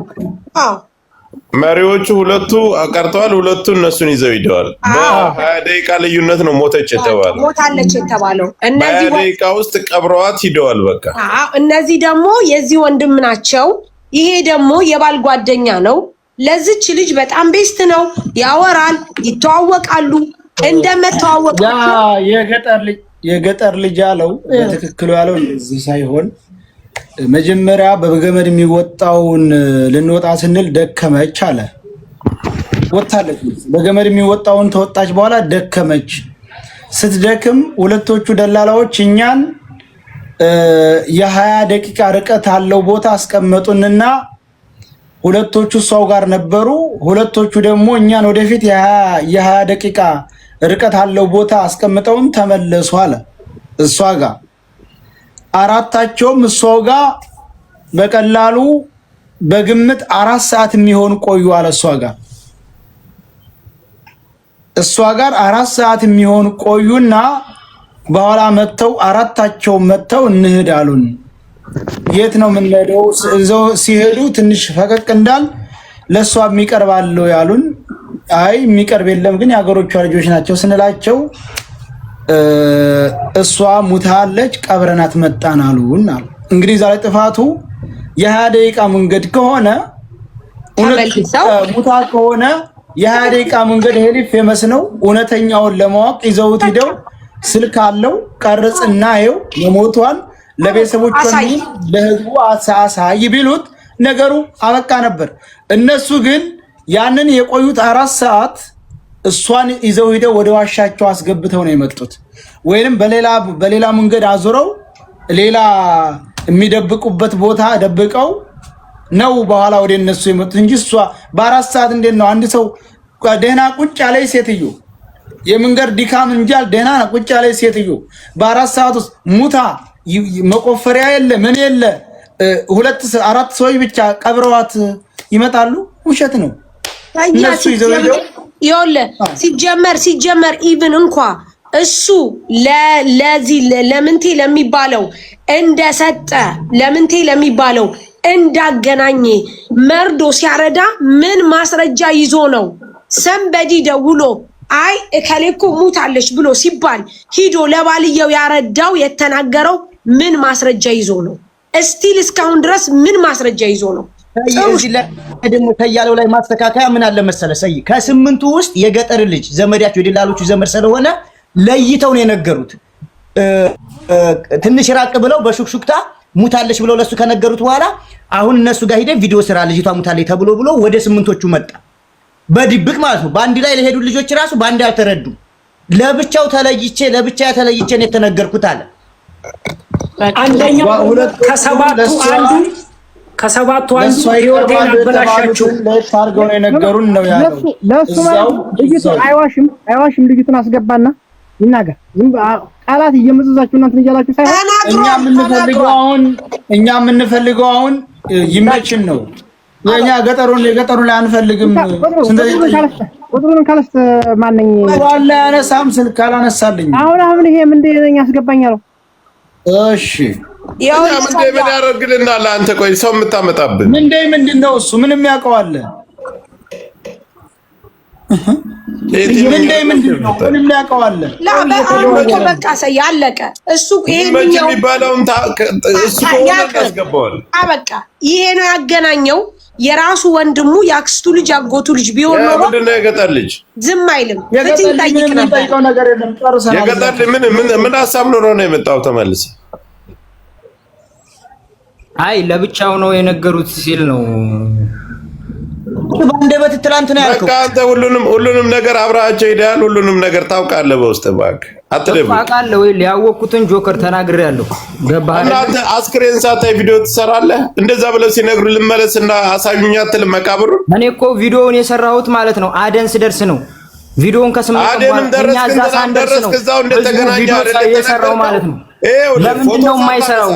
መሪዎቹ ሁለቱ ቀርተዋል። ሁለቱ እነሱን ይዘው ሂደዋል። በ20 ደቂቃ ልዩነት ነው ሞተች የተባለው። ሞታለች የተባለው እነዚህ ደቂቃ ውስጥ ቀብረዋት ሂደዋል። በቃ እነዚህ ደግሞ የዚህ ወንድም ናቸው። ይሄ ደግሞ የባል ጓደኛ ነው። ለዚች ልጅ በጣም ቤስት ነው። ያወራል፣ ይተዋወቃሉ። እንደመተዋወቅ የገጠር ልጅ ያለው በትክክሉ ያለው እንደዚህ ሳይሆን መጀመሪያ በገመድ የሚወጣውን ልንወጣ ስንል ደከመች አለ። ወጣለች። በገመድ የሚወጣውን ተወጣች በኋላ ደከመች። ስትደክም ሁለቶቹ ደላላዎች እኛን የ20 ደቂቃ ርቀት አለው ቦታ አስቀመጡንና ሁለቶቹ እሷው ጋር ነበሩ። ሁለቶቹ ደግሞ እኛን ወደፊት የ20 ደቂቃ ርቀት አለው ቦታ አስቀምጠውን ተመለሱ አለ። እሷ ጋር አራታቸውም እሷው ጋር በቀላሉ በግምት 4 ሰዓት የሚሆን ቆዩ አለ። እሷ ጋር 4 ሰዓት የሚሆን ቆዩና በኋላ መተው አራታቸው መተው እንሂድ አሉን። የት ነው የምንሄደው? ሲሄዱ ትንሽ ፈቀቅ እንዳል ለሷ የሚቀርባለው ያሉን። አይ የሚቀርብ የለም ግን የሀገሮቿ ልጆች ናቸው ስንላቸው እሷ ሙታለች ቀብረናት መጣን አሉን አሉ። እንግዲህ ዛሬ ጥፋቱ የ20 ደቂቃ መንገድ ከሆነ ሙታ ከሆነ የ20 ደቂቃ መንገድ ሄሊፍ ፌመስ ነው። እውነተኛውን ለማወቅ ይዘውት ሂደው ስልክ አለው ቀርጽና ይኸው የሞቷን ለቤተሰቦቿ ለህዝቡ አሳይ ቢሉት ነገሩ አበቃ ነበር። እነሱ ግን ያንን የቆዩት 4 ሰዓት እሷን ይዘው ሂደው ወደ ዋሻቸው አስገብተው ነው የመጡት። ወይንም በሌላ መንገድ አዙረው ሌላ የሚደብቁበት ቦታ ደብቀው ነው በኋላ ወደ እነሱ የመጡት እንጂ እሷ በ4 ሰዓት እንዴት ነው አንድ ሰው ደህና ቁጭ ያለ ሴትዮ የመንገድ ድካም እንጃል ደህና ቁጭ ያለ ሴትዮ በ4 ሰዓት ውስጥ ሙታ መቆፈሪያ የለ ምን የለ 2-4 ሰዎች ብቻ ቀብረዋት ይመጣሉ? ውሸት ነው። እነሱ ይዘው ሲጀመር ኢቭን እንኳ እሱ ለዚህ ለምንቴ ለሚባለው እንደሰጠ ለምንቴ ለሚባለው እንዳገናኘ መርዶ ሲያረዳ ምን ማስረጃ ይዞ ነው? ሰንበዲ ደውሎ አይ እከሌኮ ሙታለች ብሎ ሲባል ሂዶ ለባልየው ያረዳው የተናገረው ምን ማስረጃ ይዞ ነው? እስቲል እስካሁን ድረስ ምን ማስረጃ ይዞ ነው? እዚህ ላይ ደግሞ ከያለው ላይ ማስተካከያ ምን አለ መሰለ ሰይ ከ8ቱ ውስጥ የገጠር ልጅ ዘመዳቸው የደላሎቹ ዘመድ ስለሆነ ለይተው ነው የነገሩት። ትንሽ ራቅ ብለው በሹክሹክታ ሙታለች ብለው ለሱ ከነገሩት በኋላ አሁን እነሱ ጋር ሄደ ቪዲዮ ስራ ልጅቷ ሙታለች ተብሎ ብሎ ወደ 8ቶቹ መጣ። በድብቅ ማለት ነው። በአንድ ላይ ለሄዱ ልጆች ራሱ በአንድ ያልተረዱ ለብቻው ተለይቼ ነው የተነገርኩት አለ። አንደኛው ከሰባቱ አንዱ ህይወቴን አበላሻችሁ ለታርገው ነው የነገሩን ነው ያለው። ለሱ ልጅቱ አይዋሽም ልጅቱን አስገባና ይናገር። ቃላት እየመዘዛችሁ እናንተ እያላችሁ ሳይሆን እኛ የምንፈልገው አሁን ይመችን ነው። የኛ የገጠሩን ላይ አንፈልግም። ቁጥሩን ካለስተ ማንኝ ዋላ ያነሳም ስልክ አላነሳልኝ። አሁን ይሄ ምንድነው ያስገባኛል? እሺ ምን ያደርግልናል? አንተ ቆይ ሰው የምታመጣብን ምንድነው እሱ? ምንም ያውቀዋል። ምንድነው ምንም ያውቀዋል። በቃ ያለቀ እሱ ይሄኛው የሚባለውን እሱ ያስገባዋል። በቃ ይሄ ነው ያገናኘው። የራሱ ወንድሙ ያክስቱ ልጅ ያጎቱ ልጅ ቢሆን ነው ምንድነው የገጠር ልጅ ዝም አይልም። ፍትህ ይጠይቅ ነበር። የገጠር ምን ሀሳብ ኖሮ ነው የመጣው? ተመልሰ አይ ለብቻው ነው የነገሩት ሲል ነው ባንደበት ትላንት ነው ያልከው። በቃ አንተ ሁሉንም ነገር አብራቸው ሄደሃል። ሁሉንም ነገር ታውቃለህ በውስጥ እባክህ አትደብቅ። አውቃለሁ ወይ ያወቅኩትን ጆከር ተናግሬያለሁ። ገባህ? እናንተ አስክሬን ሳታይ ቪዲዮ ትሰራለህ? እንደዛ ብለው ሲነግሩ ልመለስና አሳዩኝ አትልም መቃብሩን? እኔ እኮ ቪዲዮውን የሰራሁት ማለት ነው አደን ስደርስ ነው። ቪዲዮውን ከስመጣ አደንም ደረስክ እዛው እንደተገናኘ አይደል የሰራው ማለት ነው። ለምንድን ነው የማይሰራው?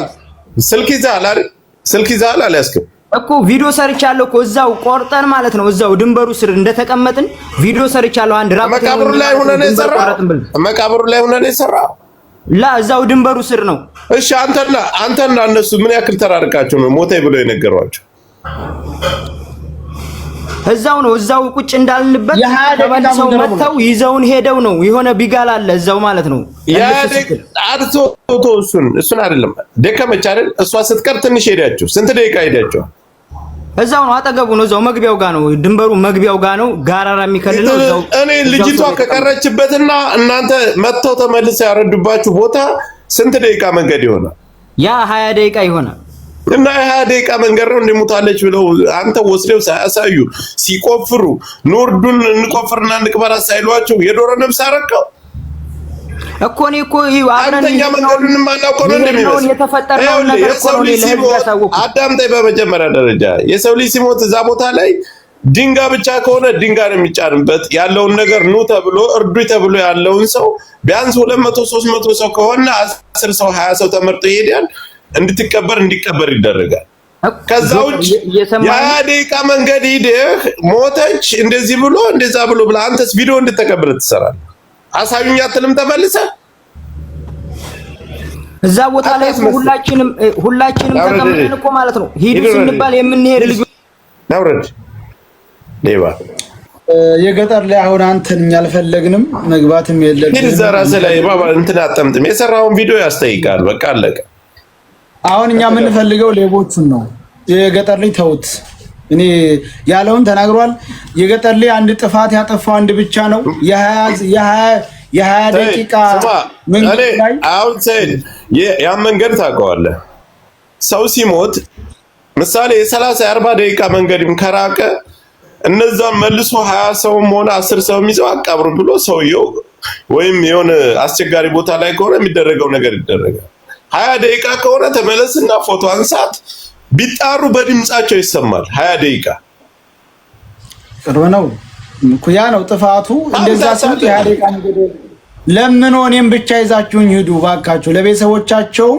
ስልክ ይዘሃል አይደል? ስልክ ይዘሃል አልያዝክም እኮ ቪዲዮ ሰርቻለሁ እኮ እዛው ቆርጠን ማለት ነው። እዛው ድንበሩ ስር እንደተቀመጥን ቪዲዮ ሰርቻለሁ። አንድ ራቁት መቃብሩ ላይ ሆነ ነው የሰራው። መቃብሩ ላይ ሆነ ነው የሰራው። ላ እዛው ድንበሩ ስር ነው። እሺ አንተና እነሱ ምን ያክል ተራርቃችሁ ነው ሞተይ ብለው የነገሯቸው? እዛው ነው እዛው ቁጭ እንዳልንበት ተመልሰው መተው ይዘውን ሄደው ነው። የሆነ ቢጋል አለ እዛው ማለት ነው። እሱን አይደለም ደከመች አይደል? እሷ ስትቀር ትንሽ ሄዳችሁ ስንት ደቂቃ ሄዳችሁ? እዛው ነው አጠገቡ ነው። እዛው መግቢያው ጋር ነው። ድንበሩ መግቢያው ጋር ነው። ጋራራ የሚከልለው እዛው። እኔ ልጅቷ ከቀረችበትና እናንተ መተው ተመልሰው ያረዱባችሁ ቦታ ስንት ደቂቃ መንገድ ይሆናል? ያ 20 ደቂቃ ይሆናል። እና 20 ደቂቃ መንገድ ነው እንደሞታለች ብለው አንተ ወስደው ሳያሳዩ ሲቆፍሩ ኖርዱን እንቆፍርና እንቅበራ ሳይሏቸው የዶሮ ነፍስ አረከው እኮ ነው እኮ ይው አብረን መንገዱን ማናውቀው ነው እንደሚመስል የተፈጠረው ነገር እኮ ነው። ለህዝብ ያሳውቁ። አዳምጠኝ። በመጀመሪያ ደረጃ የሰው ልጅ ሲሞት እዛ ቦታ ላይ ድንጋይ ብቻ ከሆነ ድንጋይ ነው የሚጫንበት። ያለውን ነገር ኑ ተብሎ እርዱ ተብሎ ያለውን ሰው ቢያንስ 200 300 ሰው ከሆነ 10 ሰው 20 ሰው ተመርጦ ይሄዳል። እንዲቀበር ይደረጋል። ከዛ ውጭ ያ ደቂቃ መንገድ ሂደህ ሞተች እንደዚህ ብሎ እንደዛ ብሎ ብላ አንተስ ቪዲዮ እንድትቀበል ትሰራለህ። አሳዩኝ አትልም? ተመልሰህ እዛ ቦታ ላይ ሁላችንም ተቀምጠን እኮ ማለት ነው ሂዱ ስንባል የምንሄድ ልጅ ናውረድ ሌባ የገጠር ላይ አሁን አንተን እኛ አልፈለግንም መግባትም የለብንም። ሂድ እዛ ራስህ ላይ ባባ እንትን አጠምጥም። የሰራውን ቪዲዮ ያስጠይቃል። በቃ አለቀ። አሁን እኛ የምንፈልገው ሌቦቹን ነው። የገጠር ላይ ተውት። እኔ ያለውን ተናግሯል። የገጠር ላይ አንድ ጥፋት ያጠፋው አንድ ብቻ ነው። የ20 ደቂቃ መንገድ ላይ አሁን ሰይድ ያን መንገድ ታውቀዋለህ። ሰው ሲሞት ምሳሌ የ30 40 ደቂቃ መንገድም ከራቀ እነዛን መልሶ 20 ሰውም ሆነ 10 ሰውም ይዘው አቃብሩ ብሎ ሰውየው ወይም የሆነ አስቸጋሪ ቦታ ላይ ከሆነ የሚደረገው ነገር ይደረጋል። 20 ደቂቃ ከሆነ ተመለስና ፎቶ አንሳት። ቢጣሩ በድምጻቸው ይሰማል። 20 ደቂቃ ቅርብ ነው። ኩያ ነው ጥፋቱ። እንደዛ ሲሉ 20 ደቂቃ እንግዲህ ለምን እኔም ብቻ ይዛችሁኝ ሂዱ ባካችሁ። ለቤተሰቦቻቸው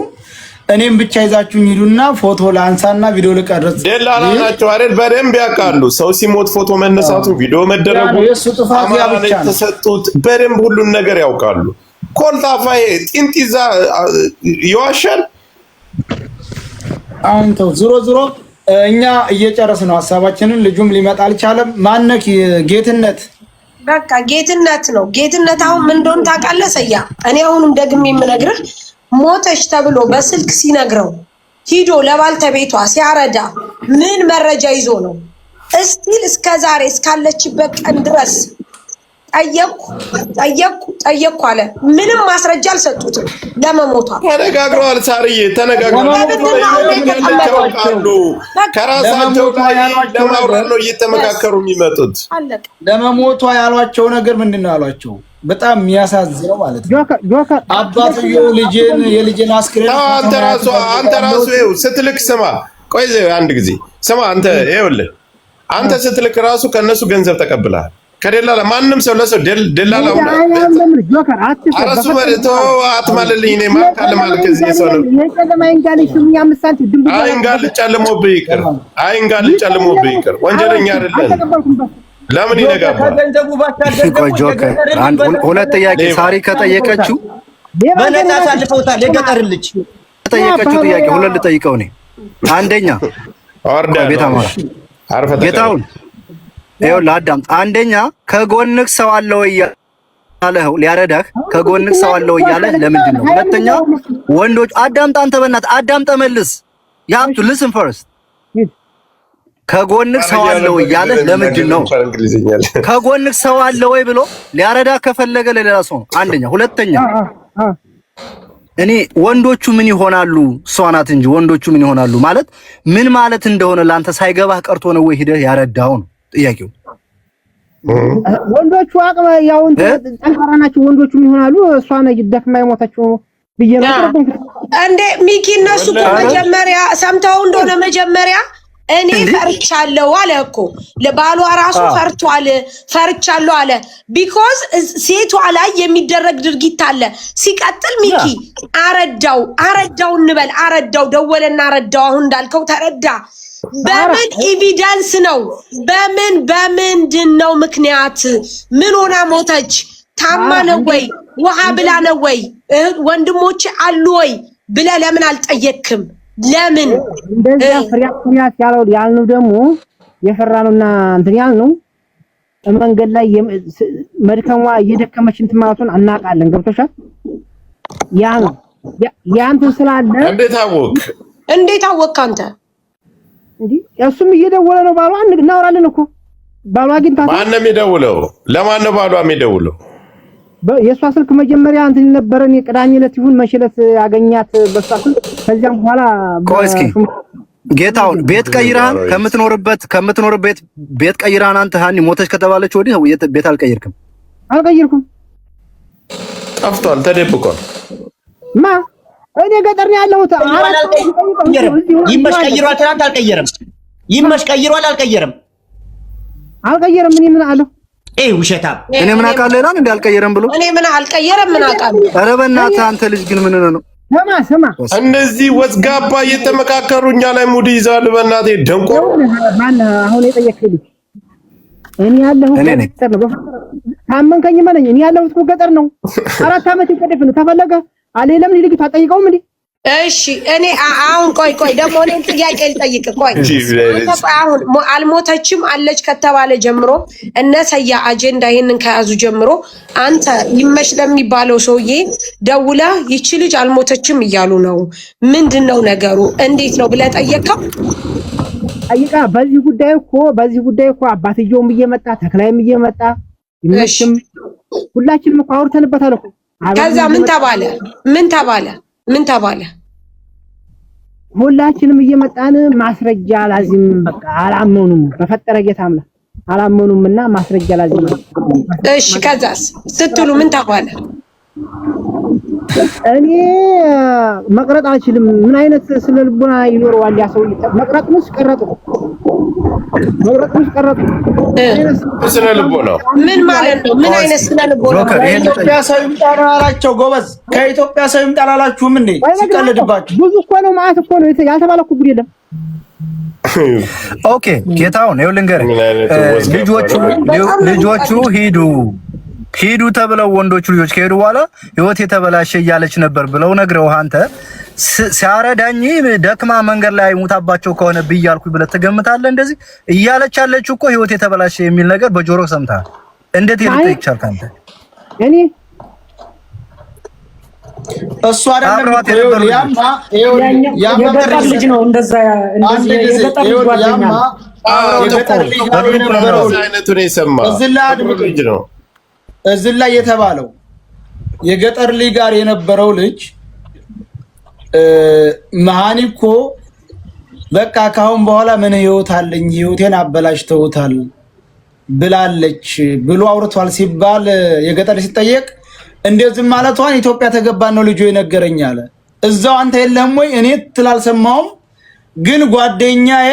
እኔም ብቻ ይዛችሁኝ ሂዱና ፎቶ ላንሳና ቪዲዮ ልቀርጽ። ደላላ ናቸው አይደል? በደንብ ያውቃሉ። ሰው ሲሞት ፎቶ መነሳቱ፣ ቪዲዮ መደረጉ፣ የሱ ጥፋት ያ ብቻ ነው። ተሰጡት በደንብ ሁሉን ነገር ያውቃሉ። ኮልታፋ ጢንጢዛ ይዋሻል። አሁን ተው። ዞሮ እኛ እየጨረስን ነው ሀሳባችንን። ልጁም ሊመጣ አልቻለም። ማነክ ጌትነት በቃ ጌትነት ነው። ጌትነት አሁን ምን እንደሆነ ታውቃለህ? ሰያ እኔ አሁንም ደግሜ የምነግርህ ሞተች ተብሎ በስልክ ሲነግረው ሂዶ ለባልተቤቷ ሲያረዳ ምን መረጃ ይዞ ነው? እስቲል እስከዛሬ እስካለችበት ቀን ድረስ ጠየቅኩ አለ። ምንም ማስረጃ አልሰጡትም ለመሞቷ። ተነጋግረዋል። ሳርዬ ተነጋግረዋል። ከራሳቸው ጋር ለማውራት ነው እየተመካከሩ የሚመጡት። ለመሞቷ ያሏቸው ነገር ምንድን ነው ያሏቸው? በጣም የሚያሳዝነው ማለት ነው። አባትየው የልጅን አስክሬን አንተ ራሱ ይኸው ስትልክ ስማ፣ ቆይ አንድ ጊዜ ስማ። አንተ ይኸውልህ አንተ ስትልክ ራሱ ከነሱ ገንዘብ ተቀብለሃል። ከደላላ ማንም ሰው ለሰው ደላላ ሆነ አራሱ ማለት አትማልልኝ። እኔ ማካለ ማለት ከዚህ ሰው ነው። አይንጋልጫለሞብህ ይቅር። ወንጀለኛ አይደለም። ለምን ይነጋባል? ጆከር ሁለት ጥያቄ ሳሪ ከጠየቀችው በነፃ አሳልፈውታል። የገጠር ልጅ ጠየቀችው ጥያቄ ሁለት ልጠይቀው እኔ። አንደኛ ጌታውን ይኸውልህ አዳምጥ። አንደኛ ከጎንክ ሰው አለ ወይ ያለህ ሊያረዳህ ከጎንክ ሰው አለ ወይ ያለህ ለምንድን ነው? ሁለተኛ ወንዶች አዳምጥ፣ አንተ በእናትህ አዳምጥ መልስ። you have to listen first። ከጎንክ ሰው አለ ወይ ያለህ ለምንድን ነው? ከጎንክ ሰው አለ ወይ ብሎ ሊያረዳህ ከፈለገ ለሌላ ሰው ነው። አንደኛ። ሁለተኛ እኔ ወንዶቹ ምን ይሆናሉ እሷ ናት እንጂ ወንዶቹ ምን ይሆናሉ ማለት ምን ማለት እንደሆነ ላንተ ሳይገባህ ቀርቶ ነው ወይ ሄደህ ያረዳው ነው ጥያቄው። ወንዶቹ አቅም ያው ጠንካራ ናቸው። ወንዶቹ ምን ይሆናሉ እሷ ነች ደክማ የሞተችው ብዬ ነው እንዴ ሚኪ። እነሱ መጀመሪያ ሰምተው እንደሆነ መጀመሪያ እኔ ፈርቻለሁ አለ እኮ ለባሏ ራሱ ፈርቻለሁ አለ። ቢኮዝ ሴቷ ላይ የሚደረግ ድርጊት አለ። ሲቀጥል ሚኪ አረዳው እንበል አረዳው ደወለና አረዳው። አሁን እንዳልከው ተረዳ። በምን ኤቪደንስ ነው? በምንድን ነው ምክንያት? ምን ሆና ሞተች? ታማ ነው ወይ? ውሃ ብላ ነው ወይ? ወንድሞች አሉ ወይ ብለህ ለምን አልጠየቅክም? ለምን እንደዛ ፍሪያት ያልነው ደግሞ የፈራነውና እንትን ያልነው መንገድ ላይ መድከሟ እየደከመች እንትን ማለቱን አናውቃለን። ገብቶሻል? ያ ነው ያንተ ስላለ እንዴት አወቅ አንተ? እንዴ እሱም እየደወለ ነው ባሏ እናወራለን እኮ ባሏ ግን ማን ነው የሚደውለው? ለማን ነው ባሏ የሚደውለው? የሷ ስልክ መጀመሪያ እንትን ነበረን የቅዳሜ ዕለት ይሁን መሽለት ያገኛት በሷ ስልክ። ከዚያም በኋላ ቆይስኪ ጌታውን ቤት ቀይራን ከምትኖርበት ቤት ቀይራን አንተ ሃኒ ሞተች ከተባለች ወዲህ ቤት አልቀየርክም? ጠፍቷል፣ ተደብቋል። እኔ ገጠር ነው ያለሁት። ይመሽ ቀይሯል። ትናንት አልቀየረም። ይመሽ ቀይሯል። አልቀየረም። እኔ ምን አለው? ውሸታም። እኔ ምን አውቃለሁ ይላል እንዴ አልቀየረም ብሎ። እኔ ምን አልቀየረም ምን አውቃለሁ? ኧረ በእናትህ አንተ ልጅ ግን ምን ነው? ስማ እነዚህ ወዝጋባ እየተመካከሩ እኛ ላይ ሙድ ይዛሉ። በእናትህ ደንቆ ማን አሁን የጠየቅልኝ እኔ ያለሁት ገጠር ነው። ታመንከኝ ማለኝ እኔ ያለሁት ገጠር ነው። 4 ዓመት ይቀደፍ ነው ተፈለገ አለ። ለምን ልጅ ታጠይቀውም እንዴ? እሺ እኔ አሁን ቆይ ደግሞ እኔ ጥያቄ ልጠይቅ። ቆይ አሁን አልሞተችም አለች ከተባለ ጀምሮ እነሰያ አጀንዳ ይሄንን ከያዙ ጀምሮ አንተ ይመሽ ለሚባለው ሰውዬ ደውላ ይቺ ልጅ አልሞተችም እያሉ ነው፣ ምንድነው ነገሩ እንዴት ነው ብለህ ጠየቀው? ጠይቃ በዚህ ጉዳይ እኮ አባትየውም እየመጣ ተክላይም እየመጣ ይመሽም ሁላችንም እኮ አውርተንበታል እኮ። ከዛ ምን ተባለ? ሁላችንም እየመጣን ማስረጃ ላዚም በቃ አላመኑም። በፈጠረ ጌታ አምላክ አላመኑምና ማስረጃ ላዚም። እሺ ከዛስ ስትሉ ምን ተባለ? እኔ መቅረጥ አልችልም። ምን አይነት ስለ ልቦና ይኖረዋል ያ ሰው? መቅረጥንስ ቀረጡ። ስለ ልቦና ምን ማለት ነው? ምን አይነት ስለ ልቦና? ከኢትዮጵያ ሰው ይምጣና አላቸው። ጎበዝ ከኢትዮጵያ ሰው ይምጣና አላችሁም እንዴ? ሲቀልድባችሁ ብዙ እኮ ነው፣ ማአት እኮ ነው ያልተባለ እኮ ጉድ የለም። ኦኬ ጌታውን ይኸውልህ ልንገርህ፣ ልጆቹ ሂዱ ተብለው ወንዶቹ ልጆች ከሄዱ በኋላ ህይወት የተበላሸ እያለች ነበር ብለው ነግረው አንተ ሲያረዳኝ ደክማ መንገድ ላይ ሙታባቸው ከሆነ ብያልኩ ብለህ ትገምታለህ? እንደዚህ እያለች ያለች እኮ ህይወት የተበላሸ የሚል ነገር በጆሮ ሰምተሃል። እንዴት ይልጥ ይቻል ካንተ? እኔ እሱ አይደለም የገጠር ልጅ ነው። እንደዛ የገጠር ልጅ ነው። እዚህ ላይ የተባለው የገጠር ልጅ ጋር የነበረው ልጅ መሃኒ እኮ በቃ ካሁን በኋላ ምን ህይወት አለኝ ህይወቴን አበላሽተውታል ብላለች ብሎ አውርቷል ሲባል የገጠር ሲጠየቅ እንደዚህ ማለቷን ኢትዮጵያ ተገባን ነው ልጁ የነገረኝ አለ። እዛው አንተ የለህም ወይ? እኔ ትላልሰማውም ግን ጓደኛዬ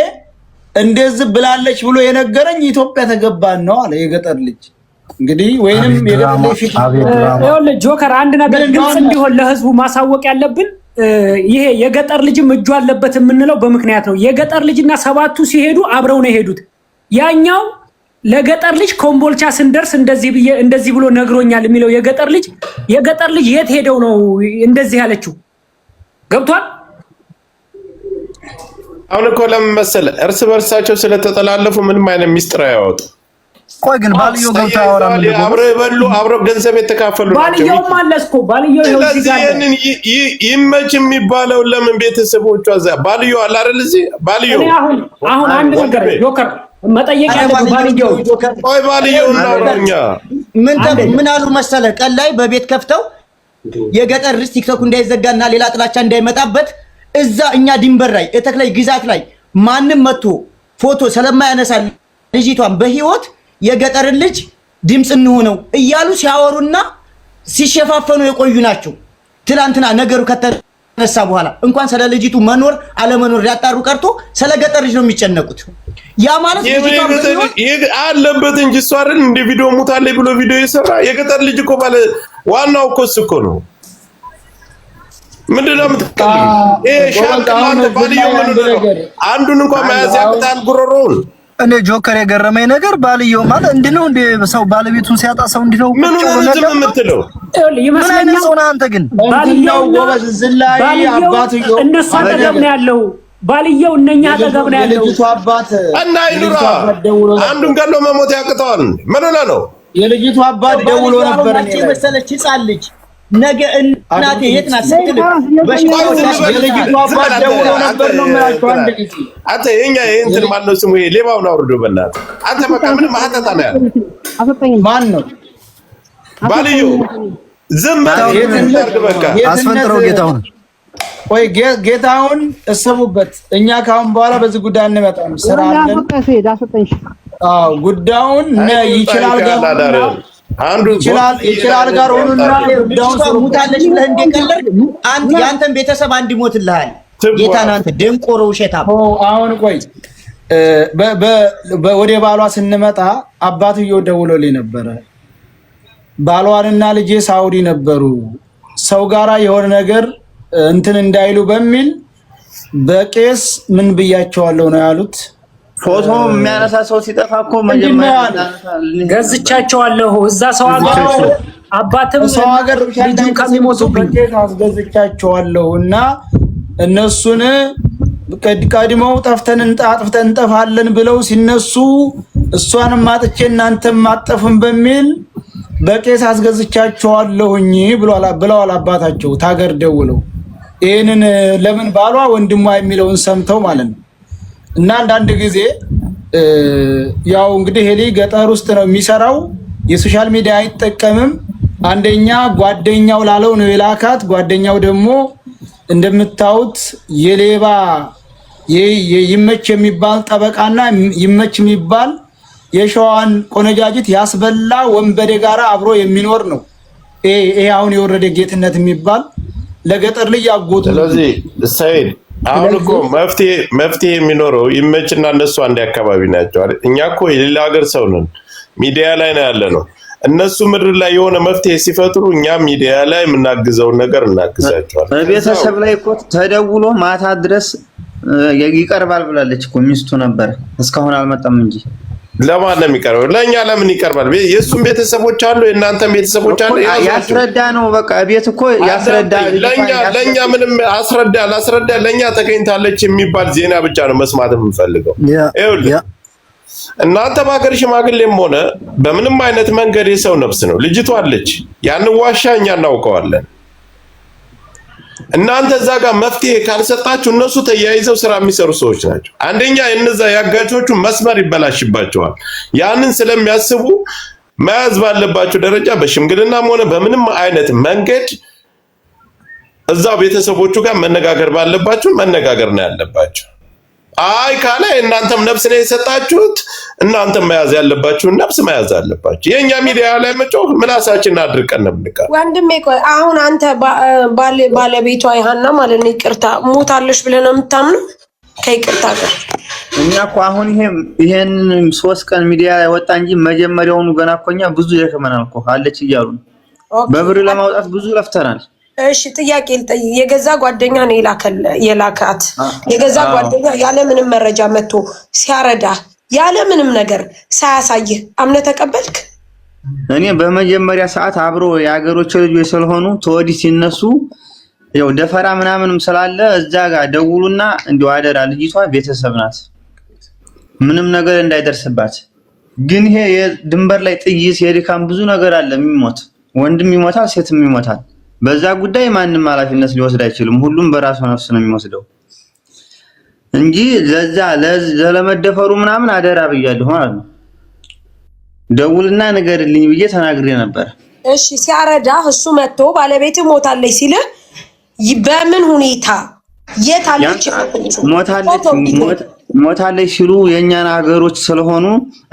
እንደዚህ ብላለች ብሎ የነገረኝ ኢትዮጵያ ተገባን ነው አለ የገጠር ልጅ። እንግዲህ ወይንም የገጠር ልጅ ይኸውልህ ጆከር አንድ ነገር ግልጽ እንዲሆን ለህዝቡ ማሳወቅ ያለብን ይሄ የገጠር ልጅም እጁ አለበት የምንለው በምክንያት ነው። የገጠር ልጅና ሰባቱ ሲሄዱ አብረው ነው የሄዱት። ያኛው ለገጠር ልጅ ኮምቦልቻ ስንደርስ እንደዚህ ብሎ ነግሮኛል የሚለው የገጠር ልጅ የት ሄደው ነው እንደዚህ ያለችው? ገብቷል? አሁን እኮ ለምን መሰለህ እርስ በርሳቸው ስለተጠላለፉ ምንም አይነት ሚስጥር አያወጡ። ቆይ ግን ባልዮ ገብታ አወራ ምን ነው አብረው የበሉ አብረው ገንዘብ የተካፈሉ ናቸው። ባልዮ ማለስ እኮ ባልዮ ስለዚህ ይሄንን ይመች የሚባለው ለምን ቤተሰቦቿ እዛ ባልዮ አለ አይደል? እዚህ ባልዮ አሁን አንድ ነገር ጆከር መጠየቅ ያለበት ባልዮ ቆይ ባልዮ እናውራኛ ምን አሉ መሰለህ ቀን ላይ በቤት ከፍተው የገጠር ርስ ቲክቶክ እንዳይዘጋና ሌላ ጥላቻ እንዳይመጣበት እዛ እኛ ድንበር ላይ እተክላይ ግዛት ላይ ማንም መጥቶ ፎቶ ስለማያነሳ ልጅቷን በህይወት የገጠር ልጅ ድምጽ እንሆነው እያሉ ሲያወሩና ሲሸፋፈኑ የቆዩ ናቸው። ትላንትና ነገሩ ከተነሳ በኋላ እንኳን ስለ ልጅቱ መኖር አለመኖር ያጣሩ ቀርቶ ስለ ገጠር ልጅ ነው የሚጨነቁት። ያ ማለት አለበት እንጂ እሷ አይደል እንደ ቪዲዮ ሙታለች ብሎ ቪዲዮ የሰራ የገጠር ልጅ እኮ ባለ ዋናው እኮ እሱ እኮ ነው። ምንድነው የምትቀልኝ? ሻንጣ ባልየው አንዱን እንኳን መያዝ ያቅታል ጉሮሮውን። እኔ ጆከር የገረመኝ ነገር ባልየው ማለት እንዲነው እንደ ሰው ባለቤቱን ሲያጣ ሰው እንዲነው ምን ነው የምትለው? ይመስለኛል አንተ ግን ባልየው ጎበዝ ዝላይ አባትየው እነሱ አጠገብ ነው ያለው። ባልየው እነኛ አጠገብ ነው ያለው። የልጅቱ አባት እና ይኑራ አንዱን ገሎ መሞት ያቅተዋል። ምን ሆነ ነው? የልጅቱ አባት ደውሎ ነበር እኔ መሰለች ህፃን ልጅ ነገ እናቴ የት ናት ስትል የልጅቱ አባት ደውሎ ነበር ነው የምላቸው። አንድ ጊዜ አንተ የኛ እንትን ማን ነው ስሙ? ሌባውን አውርዶ በእናትህ አንተ በቃ ምንም አህተታ ነው ያለው። ማን ነው ባልዮ? ዝም ማለት በቃ አስፈንጥረው ጌታውን። ቆይ ጌታውን እሰቡበት። እኛ ካሁን በኋላ በዚህ ጉዳይ እንመጣም። ስራ አለን። አዎ ጉዳዩን ይችላል ጋር አንዱ ይችላል ጋር ሆኖና ጉዳዩን ሙታለች ብለህ እንደቀለድ አንተ ያንተን ቤተሰብ አንድ ይሞትልሃል። ጌታን አንተ ደንቆሮ ውሸታም። አሁን ቆይ ወደ ባሏ ስንመጣ አባትየው ደውሎልኝ ነበረ። ባሏንና ልጄ ሳውዲ ነበሩ ሰው ጋራ የሆነ ነገር እንትን እንዳይሉ በሚል በቄስ ምን ብያቸዋለሁ ነው ያሉት። ፎቶ የሚያነሳ ሰው ሲጠፋ እኮ መጀመሪያ ገዝቻቸዋለሁ እዛ ሰው ሀገር አባትም ሰው ሀገር ልጅ ከሚሞቱ በቄስ አስገዝቻቸዋለሁ እና እነሱን ቀድመው ጠፍተን እንጠፋለን ብለው ሲነሱ እሷንም አጥቼ እናንተም ማጠፉን በሚል በቄስ አስገዝቻቸዋለሁኝ ብለዋል አባታቸው ታገር ደውለው። ይሄንን ለምን ባሏ ወንድሟ የሚለውን ሰምተው ማለት ነው። እና አንዳንድ ጊዜ ያው እንግዲህ ሄሊ ገጠር ውስጥ ነው የሚሰራው፣ የሶሻል ሚዲያ አይጠቀምም። አንደኛ ጓደኛው ላለው ነው የላካት። ጓደኛው ደግሞ እንደምታዩት የሌባ ይመች የሚባል ጠበቃና ይመች የሚባል የሸዋን ቆነጃጅት ያስበላ ወንበዴ ጋራ አብሮ የሚኖር ነው። ይሄ አሁን የወረደ ጌትነት የሚባል ለገጠር ልጅ ያጎቱ። ስለዚህ ሰይድ አሁን እኮ መፍትሄ የሚኖረው ይመችና እነሱ አንድ አካባቢ ናቸው አይደል? እኛ እኮ የሌላ ሀገር ሰው ነን፣ ሚዲያ ላይ ነው ያለ ነው። እነሱ ምድር ላይ የሆነ መፍትሄ ሲፈጥሩ እኛ ሚዲያ ላይ የምናግዘውን ነገር እናግዛቸዋለን። በቤተሰብ ላይ እኮ ተደውሎ ማታ ድረስ ይቀርባል ብላለች እኮ ሚስቱ ነበር፣ እስካሁን አልመጣም እንጂ። ለማን ነው የሚቀርበው? ለኛ ለምን ይቀርባል? የሱም ቤተሰቦች አሉ፣ የእናንተም ቤተሰቦች አሉ። ያስረዳ ነው በቃ ቤት እኮ ያስረዳ። ለኛ ምንም ላስረዳ ለኛ ተገኝታለች የሚባል ዜና ብቻ ነው መስማት የምንፈልገው። ይኸውልህ እናንተ በሀገር ሽማግሌም ሆነ በምንም አይነት መንገድ የሰው ነፍስ ነው። ልጅቷ አለች፣ ያን ዋሻ እኛ እናውቀዋለን። እናንተ እዛ ጋር መፍትሄ ካልሰጣችሁ እነሱ ተያይዘው ስራ የሚሰሩ ሰዎች ናቸው። አንደኛ እነዛ ያጋቾቹ መስመር ይበላሽባቸዋል። ያንን ስለሚያስቡ መያዝ ባለባቸው ደረጃ በሽምግልናም ሆነ በምንም አይነት መንገድ እዛ ቤተሰቦቹ ጋር መነጋገር ባለባቸው መነጋገር ነው ያለባቸው። አይ ካለ እናንተም ነፍስ ነው የሰጣችሁት፣ እናንተም መያዝ ያለባችሁን ነፍስ መያዝ አለባችሁ። የኛ ሚዲያ ላይ መጮህ ምላሳችንን አድርቀን ነው የምንቀር። ወንድሜ ቆይ አሁን አንተ ባለቤቷ ይሃና ማለት ነው ይቅርታ ሞታለሽ ብለህ ነው የምታምነው? ከይቅርታ ጋር እኛ እኮ አሁን ይሄን 3 ቀን ሚዲያ ወጣ እንጂ መጀመሪያውኑ ገና እኮ እኛ ብዙ ደከመናል እኮ አለች እያሉ በብር ለማውጣት ብዙ ለፍተናል። እሺ ጥያቄ ልጠይቅ። የገዛ ጓደኛ ነው የላካት። የገዛ ጓደኛ ያለ ምንም መረጃ መጥቶ ሲያረዳ ያለ ምንም ነገር ሳያሳይህ አምነህ ተቀበልክ? እኔ በመጀመሪያ ሰዓት አብሮ የሀገሮች ልጆች ስለሆኑ ተወዲህ ሲነሱ ያው ደፈራ ምናምንም ስላለ እዛ ጋር ደውሉና እንዲው አደራ ልጅቷ ቤተሰብ ናት ምንም ነገር እንዳይደርስባት። ግን ይሄ የድንበር ላይ ጥይት የድካም ብዙ ነገር አለ የሚሞት ወንድም ይሞታል ሴትም ይሞታል። በዛ ጉዳይ ማንንም ኃላፊነት ሊወስድ አይችልም። ሁሉም በራሱ ነፍስ ነው የሚወስደው እንጂ ለመደፈሩ ምናምን አደራ ብያለሁ ማለት ነው። ደውልና ንገርልኝ ብዬ ተናግሬ ነበር። እሺ ሲያረዳ እሱ መጥቶ ባለቤት ሞታለች ሲል በምን ሁኔታ የታለች ሞታለች ሲሉ የኛን ሀገሮች ስለሆኑ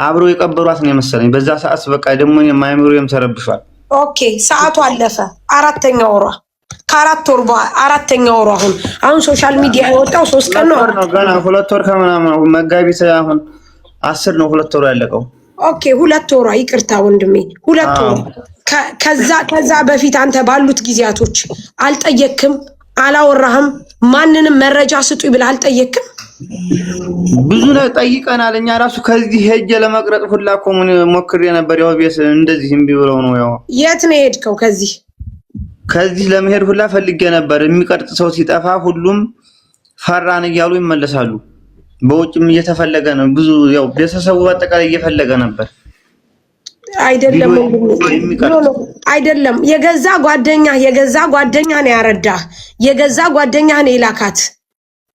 አብረው የቀበሯት ነው የመሰለኝ። በዛ ሰዓት በቃ ደግሞ የማይምሩም ተረብሿል። ኦኬ ሰዓቱ አለፈ። አራተኛ ወሯ ከአራት ወር በኋላ አራተኛ ወሯ አሁን ሶሻል ሚዲያ የወጣው 3 ቀን ነው ገና 2 ወር ከምናምን መጋቢት አሁን 10 ነው 2 ወር ያለቀው። ኦኬ 2 ወሯ ይቅርታ ወንድሜ 2 ወር። ከዛ በፊት አንተ ባሉት ጊዜያቶች አልጠየቅክም? አላወራህም? ማንንም መረጃ ስጡኝ ብለህ አልጠየቅክም? ብዙ ነው ጠይቀናል። እኛ ራሱ ከዚህ ሄጀ ለመቅረጥ ሁላ ኮሙን ሞክሬ ነበር። ያው ቤት እንደዚህ እምቢ ብለው ነው። ያው የት ነው የሄድከው? ከዚህ ለመሄድ ሁላ ፈልጌ ነበር። የሚቀርጥ ሰው ሲጠፋ ሁሉም ፈራን እያሉ ይመለሳሉ። በውጭም እየተፈለገ ነው ብዙ ያው ቤተሰቡ አጠቃላይ እየፈለገ ነበር። አይደለም አይደለም የገዛ ጓደኛ ነው ያረዳህ። የገዛ ጓደኛ ነው የላካት።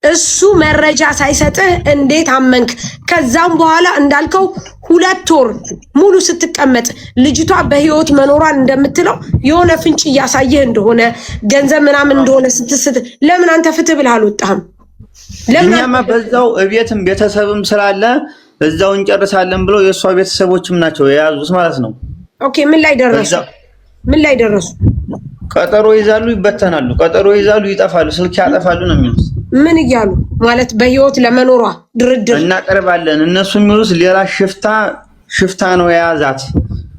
እሱ መረጃ ሳይሰጥህ እንዴት አመንክ? ከዛም በኋላ እንዳልከው 2 ወር ሙሉ ስትቀመጥ ልጅቷ በህይወት መኖሯን እንደምትለው የሆነ ፍንጭ እያሳየህ እንደሆነ ገንዘብ ምናምን እንደሆነ ስትስት ለምን አንተ ፍትህ ብለህ አልወጣህም? ለምንማ በዛው እቤትም ቤተሰብም ስላለ በዛው እንጨርሳለን ብለው የሷ ቤተሰቦችም ናቸው የያዙት ማለት ነው። ኦኬ ምን ላይ ደረሱ? ቀጠሮ ይዛሉ፣ ይበተናሉ። ቀጠሮ ይዛሉ፣ ይጠፋሉ፣ ስልክ ያጠፋሉ ነው የሚሉት። ምን እያሉ ማለት በህይወት ለመኖሯ ድርድር እናቀርባለን። እነሱ የሚሉት ሌላ ሽፍታ ነው የያዛት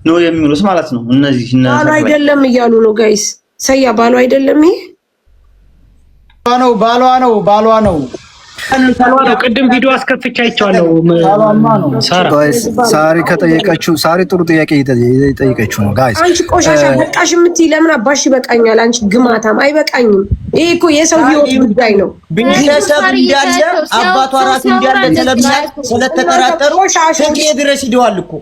ነው የሚሉት ማለት ነው። እነዚህ ባሉ አይደለም እያሉ ነው ጋይስ። ሰያ ባሉ አይደለም ይሄ ባሏ ነው። ቅድም ቪዲዮ አስከፍቼ አይቻለሁ። ሳሪ ከጠየቀችው ሳሪ ጥሩ ጥያቄ እየጠየቀችው ነው ጋይስ። አንቺ ቆሻሻ በቃሽ የምትይ ለምን አባሽ ይበቃኛል? አንቺ ግማታም አይበቃኝም። ይሄ እኮ የሰው ህይወት ጉዳይ ነው። ቤተሰብ እንዳለ አባቷ ራሱ እንዳለ ስለተጠራጠሩ ትግሬ ድረስ ሂደዋል እኮ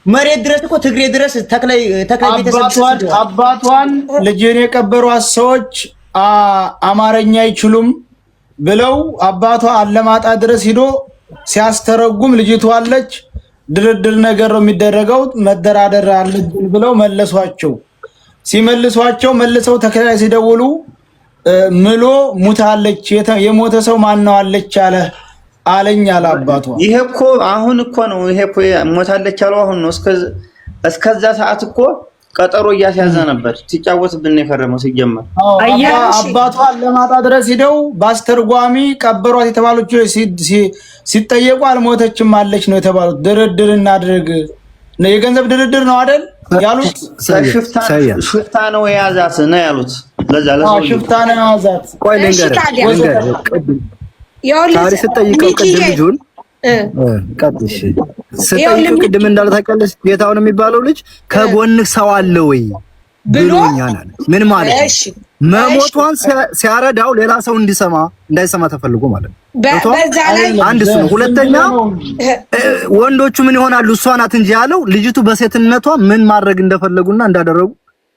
መሬት ድረስ እኮ ትግሬ ድረስ ተክላይ ቤተሰብ አባቷን ልጅን የቀበሯት ሰዎች አማርኛ አይችሉም ብለው አባቷ አለማጣ ድረስ ሂዶ ሲያስተረጉም ልጅቷ አለች። ድርድር ነገር ነው የሚደረገው መደራደር አለብን ብለው መለሷቸው። ሲመልሷቸው መልሰው ተከታይ ሲደውሉ ምሎ ሙታለች። የሞተ ሰው ማን ነው አለች አለኝ አለ አባቷ። ይሄ እኮ አሁን እኮ ነው። ይሄ እኮ ሞታለች አለው አሁን ነው። እስከዛ ሰዓት እኮ ቀጠሮ እያስያዘ ነበር። ሲጫወትብን ነው የከረመው ሲጀመር። አባቷ ለማጣ ድረስ ሄደው ባስተርጓሚ ቀበሯት የተባሉት ሲጠየቁ አልሞተችም አለች ነው የተባሉት። ድርድር እናድርግ ነው የገንዘብ ድርድር ነው አይደል ያሉት። ሽፍታ ነው የያዛት ነው ያሉት። ለዛ ሽፍታ ነው የያዛት። ቆይ ልንገር ታሪ ስጠይቀው ቅድም ልጁን ቀጥሽ ስጠይቀው ቅድም እንዳለ ታውቃለች። ጌታውን የሚባለው ልጅ ከጎንህ ሰው አለ ወይ ብሎኛል አለ። ምን ማለት ነው? መሞቷን ሲያረዳው ሌላ ሰው እንዳይሰማ ተፈልጎ ማለት ነው። አንድ እሱ ነው። ሁለተኛ ወንዶቹ ምን ይሆናሉ? እሷ ናት እንጂ ያለው ልጅቱ በሴትነቷ ምን ማድረግ እንደፈለጉና እንዳደረጉ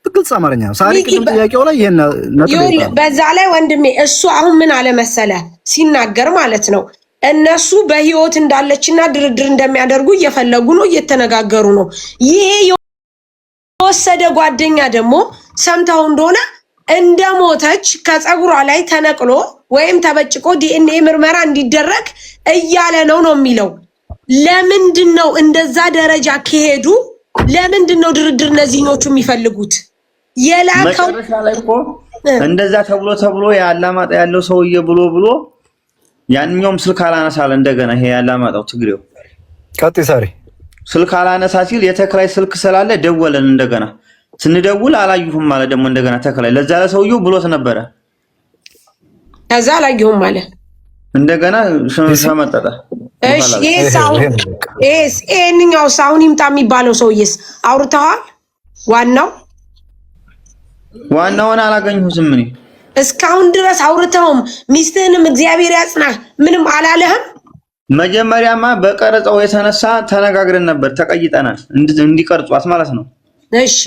ግልጽ አማርኛ ነው። ሳሪ ቅድም ጥያቄው ላይ ይሄን ነጥብ በዛ ላይ ወንድሜ እሱ አሁን ምን አለ መሰለ ሲናገር ማለት ነው እነሱ በህይወት እንዳለችና ድርድር እንደሚያደርጉ እየፈለጉ ነው፣ እየተነጋገሩ ነው። ይሄ የወሰደ ጓደኛ ደግሞ ሰምታው እንደሆነ እንደሞተች ከፀጉሯ ላይ ተነቅሎ ወይም ተበጭቆ ዲኤንኤ ምርመራ እንዲደረግ እያለ ነው የሚለው። ለምንድነው እንደዛ ደረጃ ከሄዱ ለምንድነው ድርድር እነዚህኞቹ የሚፈልጉት? የላከው ላይ እኮ እንደዛ ተብሎ ያላማጣ ያለው ሰውዬ ብሎ ያንኛውም ስልክ አላነሳለ። እንደገና ይሄ ያላማጣው ትግሬው ቀጥይ ሳሪ ስልክ አላነሳ ሲል የተክላይ ስልክ ስላለ ደወለን። እንደገና ስንደውል አላዩሁም ማለት ደግሞ እንደገና ተክላይ ለዛ ለሰውዬው ብሎት ነበረ። ከዛ አላዩሁም ማለት እንደገና ሸመጠጠ። እሺ ይሄንኛው ሳውን ይምጣ የሚባለው ሰውዬስ አውርተዋል? ዋናውን አላገኘሁትም እኔ እስካሁን ድረስ አውርተውም ሚስትህንም እግዚአብሔር ያጽናህ ምንም አላለህም? መጀመሪያማ በቀረጻው የተነሳ ተነጋግረን ነበር፣ ተቀይጠናል እንዲቀርጿት ማለት ነው። እሺ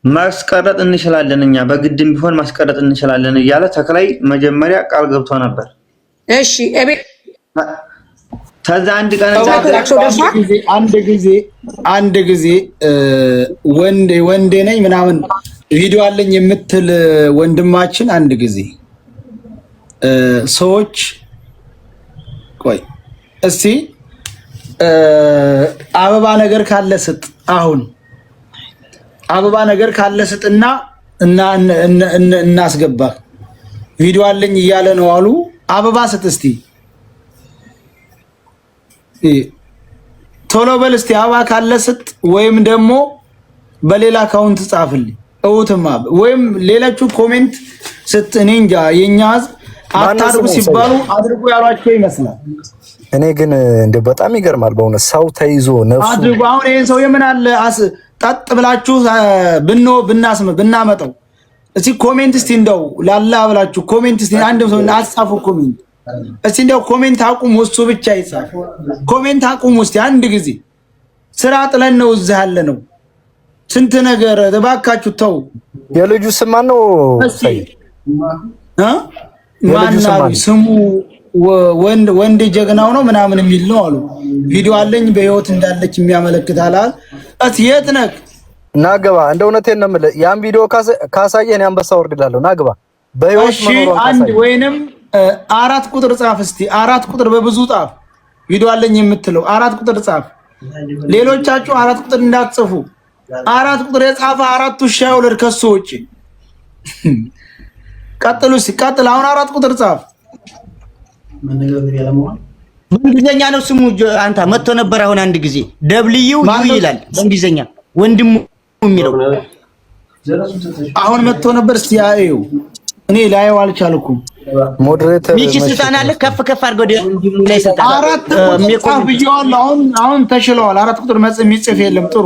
ማስቀረጥ እንችላለን እኛ በግድም ቢሆን ማስቀረጥ እንችላለን እያለ ተክላይ መጀመሪያ ቃል ገብቶ ነበር። እሺ ከዛ አንድ ጊዜ ወንዴ ነኝ ምናምን ቪዲዮ አለኝ የምትል ወንድማችን አንድ ጊዜ ሰዎች ቆይ እስቲ አበባ ነገር ካለ ስጥ፣ አሁን አበባ ነገር ካለ ስጥና እናስገባ ቪዲዮ አለኝ እያለ ነው አሉ። አበባ ስጥ እስቲ ቶሎ በል እስቲ አበባ ካለ ስጥ፣ ወይም ደግሞ በሌላ አካውንት ጻፍልኝ እውትማ ወይም ሌላቹ ኮሜንት ስጥ። እኔ እንጃ የኛ ህዝብ አታድርጉ ሲባሉ አድርጉ ያሏቸው ይመስላል። እኔ ግን እንደ በጣም ይገርማል በእውነት ሰው ተይዞ ነፍሱ አድርጉ። አሁን ይሄን ሰው የምን አለ ጠጥ ብላችሁ ብናመጣው እስቲ ኮሜንት እስቲ እንደው ላላ ብላችሁ ኮሜንት እስቲ አንድም ሰው አጻፉ ኮሜንት እስቲ እንደው ኮሜንት አቁሙ። እሱ ብቻ ይጻፍ ኮሜንት አቁሙ እስቲ አንድ ጊዜ። ስራ ጥለን ነው እዚህ ያለ ነው ስንት ነገር ተባካችሁ ተው። የልጁ ስም ማን ነው? ማናው ስሙ? ወንድ ጀግናው ነው ምናምን የሚል ነው አሉ። ቪዲዮ አለኝ በህይወት እንዳለች የሚያመለክታል አለ። የት ነህ? ናግባ። እንደ እውነቴን ነው የምልህ። ያን ቪዲዮ ካሳየህ እኔ አንበሳ ወርድላለሁ። ናግባ በህይወት መኖሩን ካሳየህ። አንድ ወይንም 4 ቁጥር ጻፍ እስቲ። 4 ቁጥር በብዙ ጻፍ። ቪዲዮ አለኝ የምትለው 4 ቁጥር ጻፍ። ሌሎቻችሁ 4 ቁጥር እንዳትጽፉ። 4 ቁጥር የጻፈ 4 ውሻ ይወለድ ከሱ ውጪ። ቀጥሉ ሲቀጥል አሁን 4 ቁጥር ጻፍ። በእንግሊዘኛ ነው ስሙ። አንተ መጥቶ ነበር አሁን አንድ ጊዜ ደብልዩ ይላል በእንግሊዘኛ ወንድሙ የሚለው አሁን መጥቶ ነበር። እስቲ ያዩ እኔ ላየው አልቻልኩም። ሞዴሬተር ሚቺ ስልጣን አለ ከፍ አድርገው ላይ ስልጣን 4 ቁጥር ጻፍ ብየዋለሁ። አሁን ተሽለዋል። 4 ቁጥር የሚጽፍ የለም። ጥሩ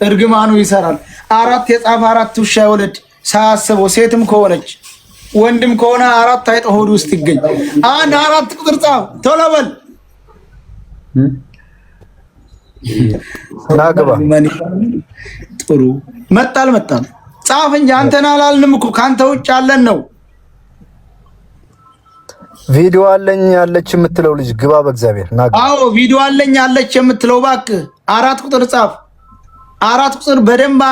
እርግማኑ ይሰራል። 4 የጻፈ 4 ውሻ ይወለድ ሳያስበው ሴትም ከሆነች ወንድም ከሆነ 4 አይጥ ሆድ ውስጥ ይገኝ። 4 ቁጥር ጻፍ ቶሎ በል። ናግባ ጥሩ መጣል ጻፍ እንጂ አንተን አላልንም እኮ ካንተ ውጭ አለን ነው። ቪዲዮ አለኝ ያለች የምትለው ልጅ ግባ በእግዚአብሔር ናግባ። አዎ ቪዲዮ አለኝ ያለች የምትለው እባክህ 4 ቁጥር ጻፍ። 4 ቁጥር በደንብ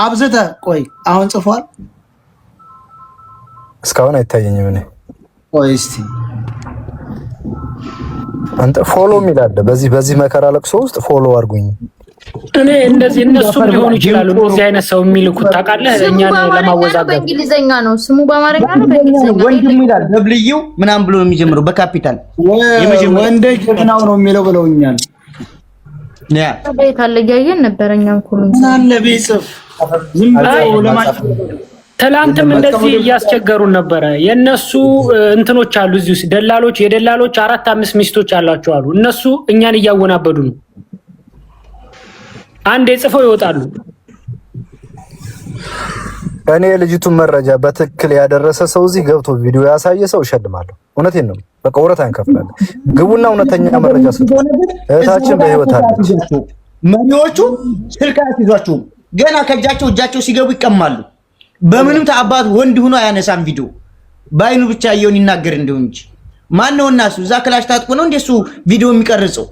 አብዝተህ ቆይ። አሁን ጽፏል። እስካሁን አይታየኝም። እኔ ቆይ እስቲ አንተ ፎሎ ሚላል በዚህ መከራ ለቅሶ ውስጥ ፎሎ አድርጉኝ። እኔ እንደዚህ እነሱም ሊሆኑ ይችላሉ። እንደዚህ አይነት ሰው የሚልኩት ታውቃለህ። እኛን ለማወዛገብ በእንግሊዘኛ ነው ስሙ፣ በአማርኛ ነው በእንግሊዘኛ ወንድሙ ይላል ደብልዩ ምናምን ብሎ ነው የሚጀምረው በካፒታል ወንድ ጀግናው ነው የሚለው ብለውኛል። ያ ቤት አለ ያየን ነበረኛም ኮሜንት አለ ቢጽፍ ዝም ብለው ለማለት ትላንትም እንደዚህ እያስቸገሩን ነበረ። የነሱ እንትኖች አሉ እዚህ ውስጥ ደላሎች፣ የደላሎች 4-5 ሚስቶች አላቸው አሉ። እነሱ እኛን እያወናበዱ ነው። አንዴ ጽፈው ይወጣሉ። እኔ ልጅቱን መረጃ በትክክል ያደረሰ ሰው እዚህ ገብቶ ቪዲዮ ያሳየ ሰው እሸልማለሁ። እውነቴን ነው። በቃ ወረታ እንከፍላለን። ግቡና እውነተኛ መረጃ ስጡ። እህታችን በህይወት አለች። መሪዎቹ ስልክ አያስይዟቸውም። ገና እጃቸው ሲገቡ ይቀማሉ። በምንም ተአባት ወንድ ሆኖ አያነሳም ቪዲዮ። ባይኑ ብቻ ያየውን ይናገር እንደው እንጂ ማነው እናሱ እዛ ክላሽ ታጥቆ ነው እንደሱ ቪዲዮ የሚቀርጸው?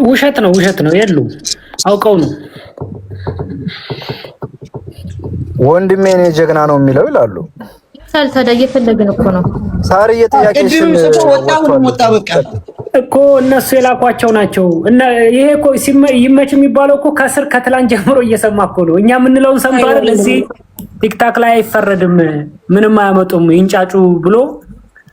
ውሸት ነው የሉም አውቀው ነው። ወንድሜ እኔ ጀግና ነው የሚለው ይላሉ። ታዲያ እየፈለግን እኮ ነው። ሳሪ የጥያቄሽን ወጣ በቃ እኮ እነሱ የላኳቸው ናቸው። እና ይሄ እኮ ይመች የሚባለው እኮ ከስር ከትላንት ጀምሮ እየሰማ እኮ ነው። እኛ የምንለውን ሰምቶ አይደል? እዚህ ቲክታክ ላይ አይፈረድም ምንም አያመጡም ይንጫጩ ብሎ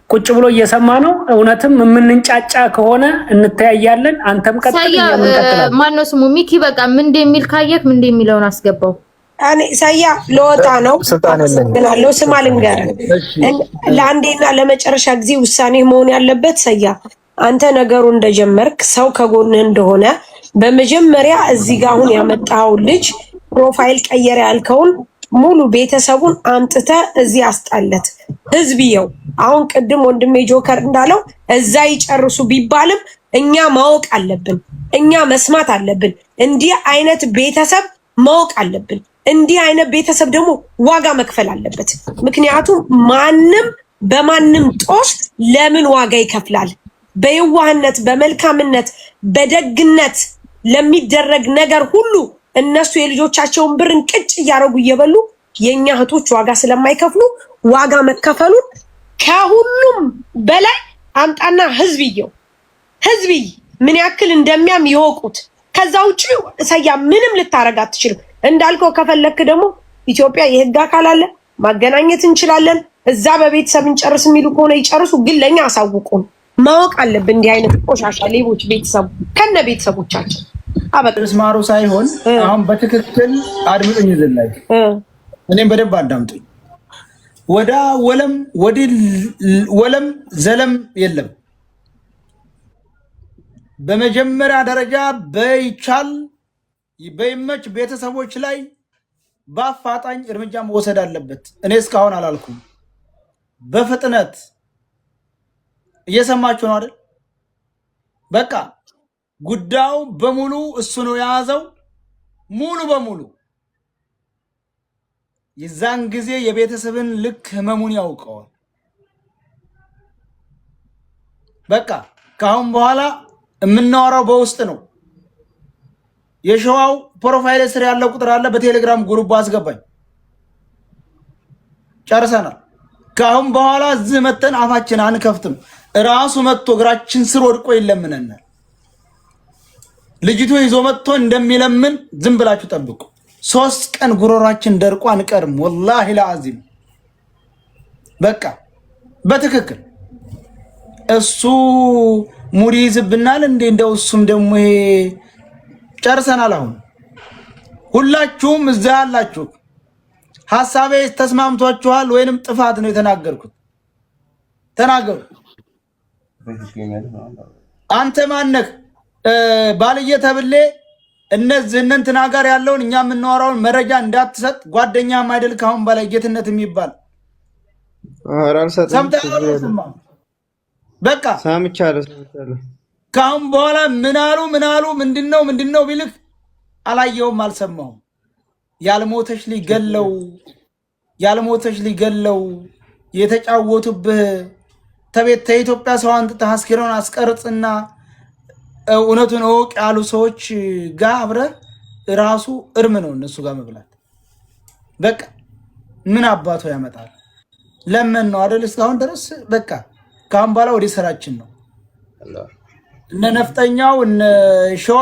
ቁጭ ብሎ እየሰማ ነው። እውነትም የምንንጫጫ ከሆነ እንተያያለን። አንተም ቀጥል ያመንከተላል። ማን ነው ስሙ? ሚኪ በቃ ምን እንደሚል ካየክ ምን እንደሚለውን አስገባው። እኔ ሳያ ለወጣ ነው አመሰግናለሁ። ስማ ልንገርህ፣ ለአንዴና ለመጨረሻ ጊዜ ውሳኔ መሆን ያለበት ሳያ አንተ ነገሩ እንደጀመርክ ሰው ከጎንህ እንደሆነ በመጀመሪያ እዚህ ጋር አሁን ያመጣው ልጅ ፕሮፋይል ቀየረ ያልከውን ሙሉ ቤተሰቡን አምጥተ እዚህ አስጣለት። ህዝብየው አሁን ቅድም ወንድሜ ጆከር እንዳለው እዛ ይጨርሱ ቢባልም እኛ ማወቅ አለብን፣ እኛ መስማት አለብን። እንዲህ አይነት ቤተሰብ ማወቅ አለብን። እንዲህ አይነት ቤተሰብ ደግሞ ዋጋ መክፈል አለበት። ምክንያቱም ማንም በማንም ጦስ ለምን ዋጋ ይከፍላል? በየዋህነት፣ በመልካምነት፣ በደግነት ለሚደረግ ነገር ሁሉ እነሱ የልጆቻቸውን ብርን ቅጭ እያደረጉ እየበሉ የኛ እህቶች ዋጋ ስለማይከፍሉ ዋጋ መከፈሉን ከሁሉም በላይ አምጣና ህዝብየው ህዝብይ ምን ያክል እንደሚያም ይወቁት። ከዛ ውጪ ሰያ ምንም ልታረጋ አትችልም። እንዳልከው ከፈለክ ደግሞ ኢትዮጵያ የህግ አካል አለ፣ ማገናኘት እንችላለን። እዛ በቤተሰብ እንጨርስ የሚሉ ከሆነ ይጨርሱ፣ ግን ለኛ አሳውቁን። ማወቅ አለብን እንዲህ አይነት ቆሻሻ ሌቦች ቤተሰቡ ከነ ቤተሰቦቻቸው አበጥርስ ማሩ ሳይሆን አሁን በትክክል አድምጡኝ። ዘላይ እኔም በደንብ አዳምጡኝ። ወዳ ወለም ዘለም የለም። በመጀመሪያ ደረጃ በይመች ቤተሰቦች ላይ በአፋጣኝ እርምጃ መወሰድ አለበት። እኔ እስካሁን አላልኩም። በፍጥነት እየሰማችሁ ነው አይደል? በቃ ጉዳዩ በሙሉ እሱ ነው የያዘው፣ ሙሉ በሙሉ። የዛን ጊዜ የቤተሰብን ልክ ህመሙን ያውቀዋል። በቃ ከአሁን በኋላ የምናወራው በውስጥ ነው። የሸዋው ፕሮፋይል ስር ያለው ቁጥር አለ፣ በቴሌግራም ግሩፕ አስገባኝ። ጨርሰናል። ከአሁን በኋላ እዚህ መተን አፋችን አንከፍትም። ራሱ መጥቶ እግራችን ስር ወድቆ ይለምነናል። ልጅቱ ይዞ መጥቶ እንደሚለምን ዝም ብላችሁ ጠብቁ። 3 ቀን ጉሮሯችን ደርቆ አንቀርም። ወላሂ ለአዚም በቃ በትክክል እሱ ሙድ ይዝብናል እንዴ? እንደው እሱም ደግሞ ይሄ ጨርሰናል። አሁን ሁላችሁም እዛ ያላችሁ ሐሳቤ ተስማምቷችኋል ወይንም ጥፋት ነው የተናገርኩት? ተናገሩ። አንተ ማነህ ባልየ ተብሌ እነዚህ እንትና ጋር ያለውን እኛ የምናወራውን መረጃ እንዳትሰጥ ጓደኛም አይደል? ካሁን በላይ ጌትነት የሚባል በቃ ሰምቻለሁ። ካሁን በኋላ ምናሉ ምንድነው ቢልህ አላየውም፣ አልሰማሁም። ያልሞተሽ ሊገለው የተጫወቱብህ ተቤት ተኢትዮጵያ ሰው አንጥተህ አስኪሮን አስቀርጽና እውነቱን እወቅ ያሉ ሰዎች ጋር አብረህ ራሱ እርም ነው እነሱ ጋር መብላት። በቃ ምን አባቶ ያመጣል? ለምን ነው አይደል? እስካሁን ድረስ በቃ ካሁን በኋላ ወደ ስራችን ነው። እነ ነፍጠኛው እነ ሸዋ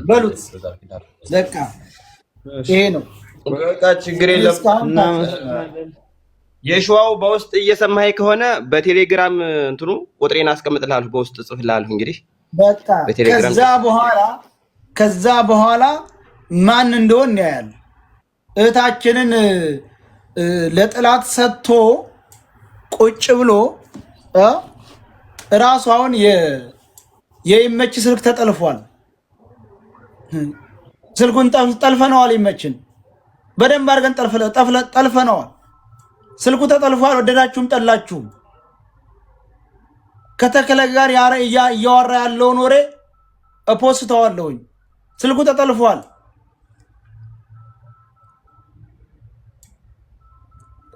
በሉት በቃ ይሄ ነው። በቃ ችግር የለም። የሸዋው በውስጥ እየሰማኸኝ ከሆነ በቴሌግራም እንትኑ ቁጥሬን አስቀምጥልሃለሁ፣ በውስጥ ጽፍልሃለሁ። እንግዲህ በቃ ከዛ በኋላ ማን እንደሆነ ያያል። እህታችንን ለጥላት ሰጥቶ ቁጭ ብሎ ራሱ አሁን የይመች ስልክ ተጠልፏል። ስልኩን ጠልፈነዋል። ይመችን በደንብ አድርገን ጠልፈነዋል። ስልኩ ተጠልፏል። ወደዳችሁም ጠላችሁም ከተከለ ጋር እያወራ ያለውን ወሬ እፖስተዋለሁኝ። ስልኩ ተጠልፏል።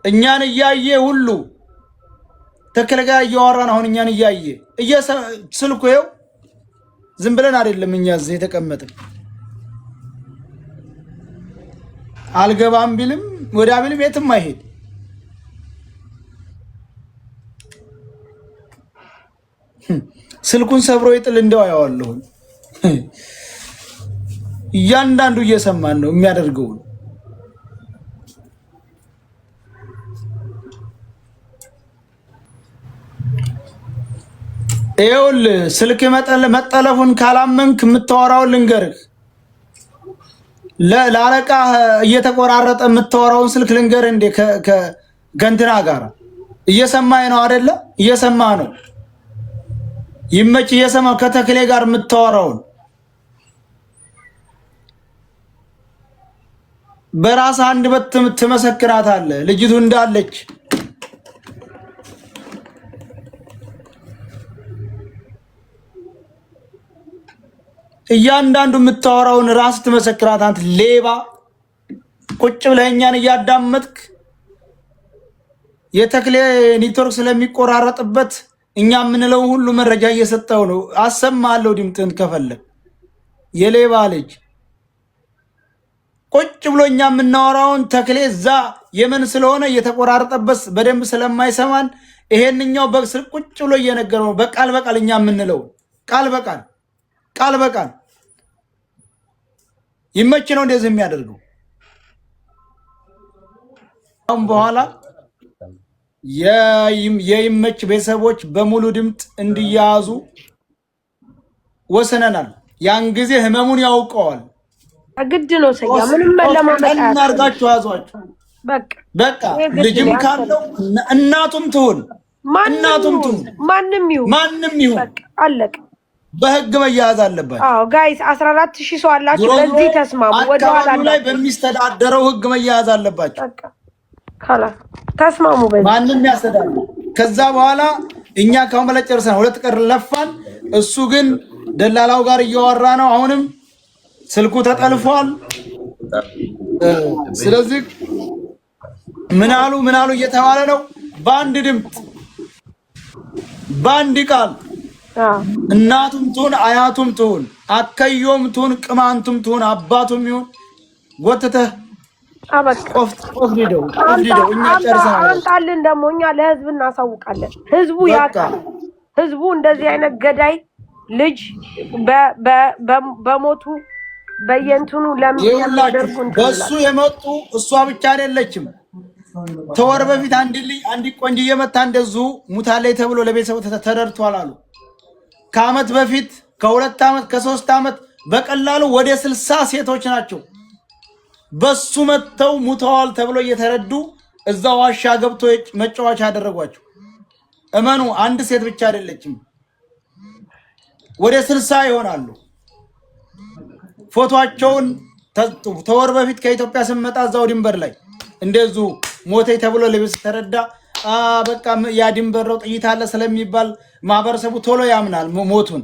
እኛን እያየ ሁሉ ተከለ ጋር እያወራን አሁን እኛን እያየ ስልኩ ይኸው ዝም ብለን አይደለም እኛ እዚህ የተቀመጥን። አልገባም ቢልም ወዳ ቢልም የትም አይሄድ። ስልኩን ሰብሮ ይጥል እንደው አያዋለሁ። እያንዳንዱ እየሰማን ነው የሚያደርገው። ይኸውልህ ስልክ መጠለፉን ካላመንክ የምታወራውን ልንገርህ። ለአለቃ እየተቆራረጠ የምታወራውን ስልክ ልንገርህ። እንዴ ከእንትና ጋር እየሰማህ ነው አይደለ? እየሰማህ ነው። ይመች እየሰማህ ከተክሌ ጋር የምታወራውን በራስ አንድ ትመሰክራታለህ ልጅቱ እንዳለች እያንዳንዱ የምታወራውን ራስ ትመሰክራት። አንተ ሌባ ቁጭ ብለህ እኛን እያዳመጥክ የተክሌ ኔትወርክ ስለሚቆራረጥበት እኛ የምንለው ሁሉ መረጃ እየሰጠው ነው። አሰማለሁ ድምጥን ከፈለግ የሌባ ልጅ ቁጭ ብሎ እኛ የምናወራውን ተክሌ እዛ የመን ስለሆነ እየተቆራረጠበት በደንብ ስለማይሰማን ይሄንኛው በስር ቁጭ ብሎ እየነገረው በቃል በቃል እኛ የምንለው ቃል በቃል ይመች ነው እንደዚህ የሚያደርገው። አሁን በኋላ የይመች ቤተሰቦች በሙሉ ድምጥ እንዲያዙ ወሰነናል። ያን ጊዜ ህመሙን ያውቀዋል። ግድ ነው ሰያ ምንም ለማመጣ እናርጋችሁ አዟችሁ በቃ ልጅም ካለው እናቱም ትሁን ማንም ይሁን በቃ አለቀ። በህግ መያዝ አለባቸው። አዎ ጋይስ 14000 ሰው አላችሁ። ለዚህ ተስማሙ። ወደኋላ ላይ በሚስተዳደረው ህግ መያዝ አለባቸው። በቃ ካላ ተስማሙ። በዚህ ማንም ያስተዳድር። ከዛ በኋላ እኛ ካሁን በላይ ጨርሰናል። 2 ቀን ለፋን። እሱ ግን ደላላው ጋር እያወራ ነው። አሁንም ስልኩ ተጠልፏል። ስለዚህ ምን አሉ እየተባለ ነው። በአንድ ድምፅ በአንድ ቃል እናቱም ትሁን አያቱም ትሁን አከዮም ትሁን ቅማንቱም ትሁን አባቱም ይሁን ወተተህ ቆፍ ሊደው እኛ ጨርሰናል። አንጣልን ደግሞ እኛ ለህዝብ እናሳውቃለን። ህዝቡ ያውቃል። ህዝቡ እንደዚህ አይነት ገዳይ ልጅ በሞቱ በየንቱኑ ለምን በሱ የመጡ እሷ ብቻ አይደለችም። ተወር በፊት አንድ ቆንጆ እየመታ እንደዚሁ ሙታለይ ተብሎ ለቤተሰቡ ተደርቷል አሉ። ከአመት በፊት ከ2 ዓመት ከ3 ዓመት በቀላሉ ወደ 60 ሴቶች ናቸው በሱ መተው ሙተዋል ተብሎ እየተረዱ እዛ ዋሻ ገብቶ መጫወቻ ያደረጓቸው። እመኑ አንድ ሴት ብቻ አይደለችም፣ ወደ 60 ይሆናሉ። ፎቶአቸውን ተወር በፊት ከኢትዮጵያ ስመጣ እዛው ድንበር ላይ እንደዚሁ ሞተይ ተብሎ ለቤተሰብ ተረዳ። በቃ ያ ድንበር ነው ጥይት አለ ስለሚባል ማህበረሰቡ ቶሎ ያምናል ሞቱን።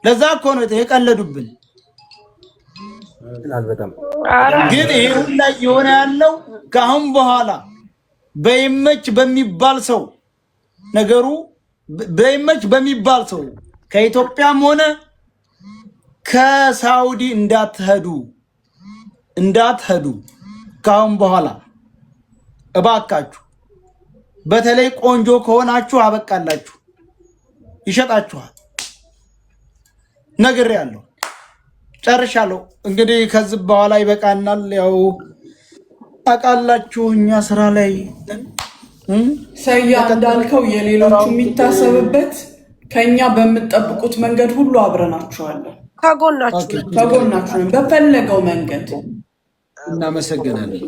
ለዛ እኮ ነው የቀለዱብን። ግን ይሄ ሁሉ የሆነ ያለው ከአሁን በኋላ በይመች በሚባል ሰው ነገሩ በይመች በሚባል ሰው ከኢትዮጵያም ሆነ ከሳውዲ እንዳትሄዱ ከአሁን በኋላ እባካችሁ። በተለይ ቆንጆ ከሆናችሁ አበቃላችሁ፣ ይሸጣችኋል። ነግሬያለሁ፣ ጨርሻለሁ። እንግዲህ ከዚህ በኋላ ይበቃናል። ያው ታውቃላችሁ እኛ ስራ ላይ ሰያ እንዳልከው የሌሎቹ የሚታሰብበት ከኛ በምትጠብቁት መንገድ ሁሉ አብረናችኋለን፣ ከጎናችሁ በፈለገው መንገድ። እናመሰግናለን።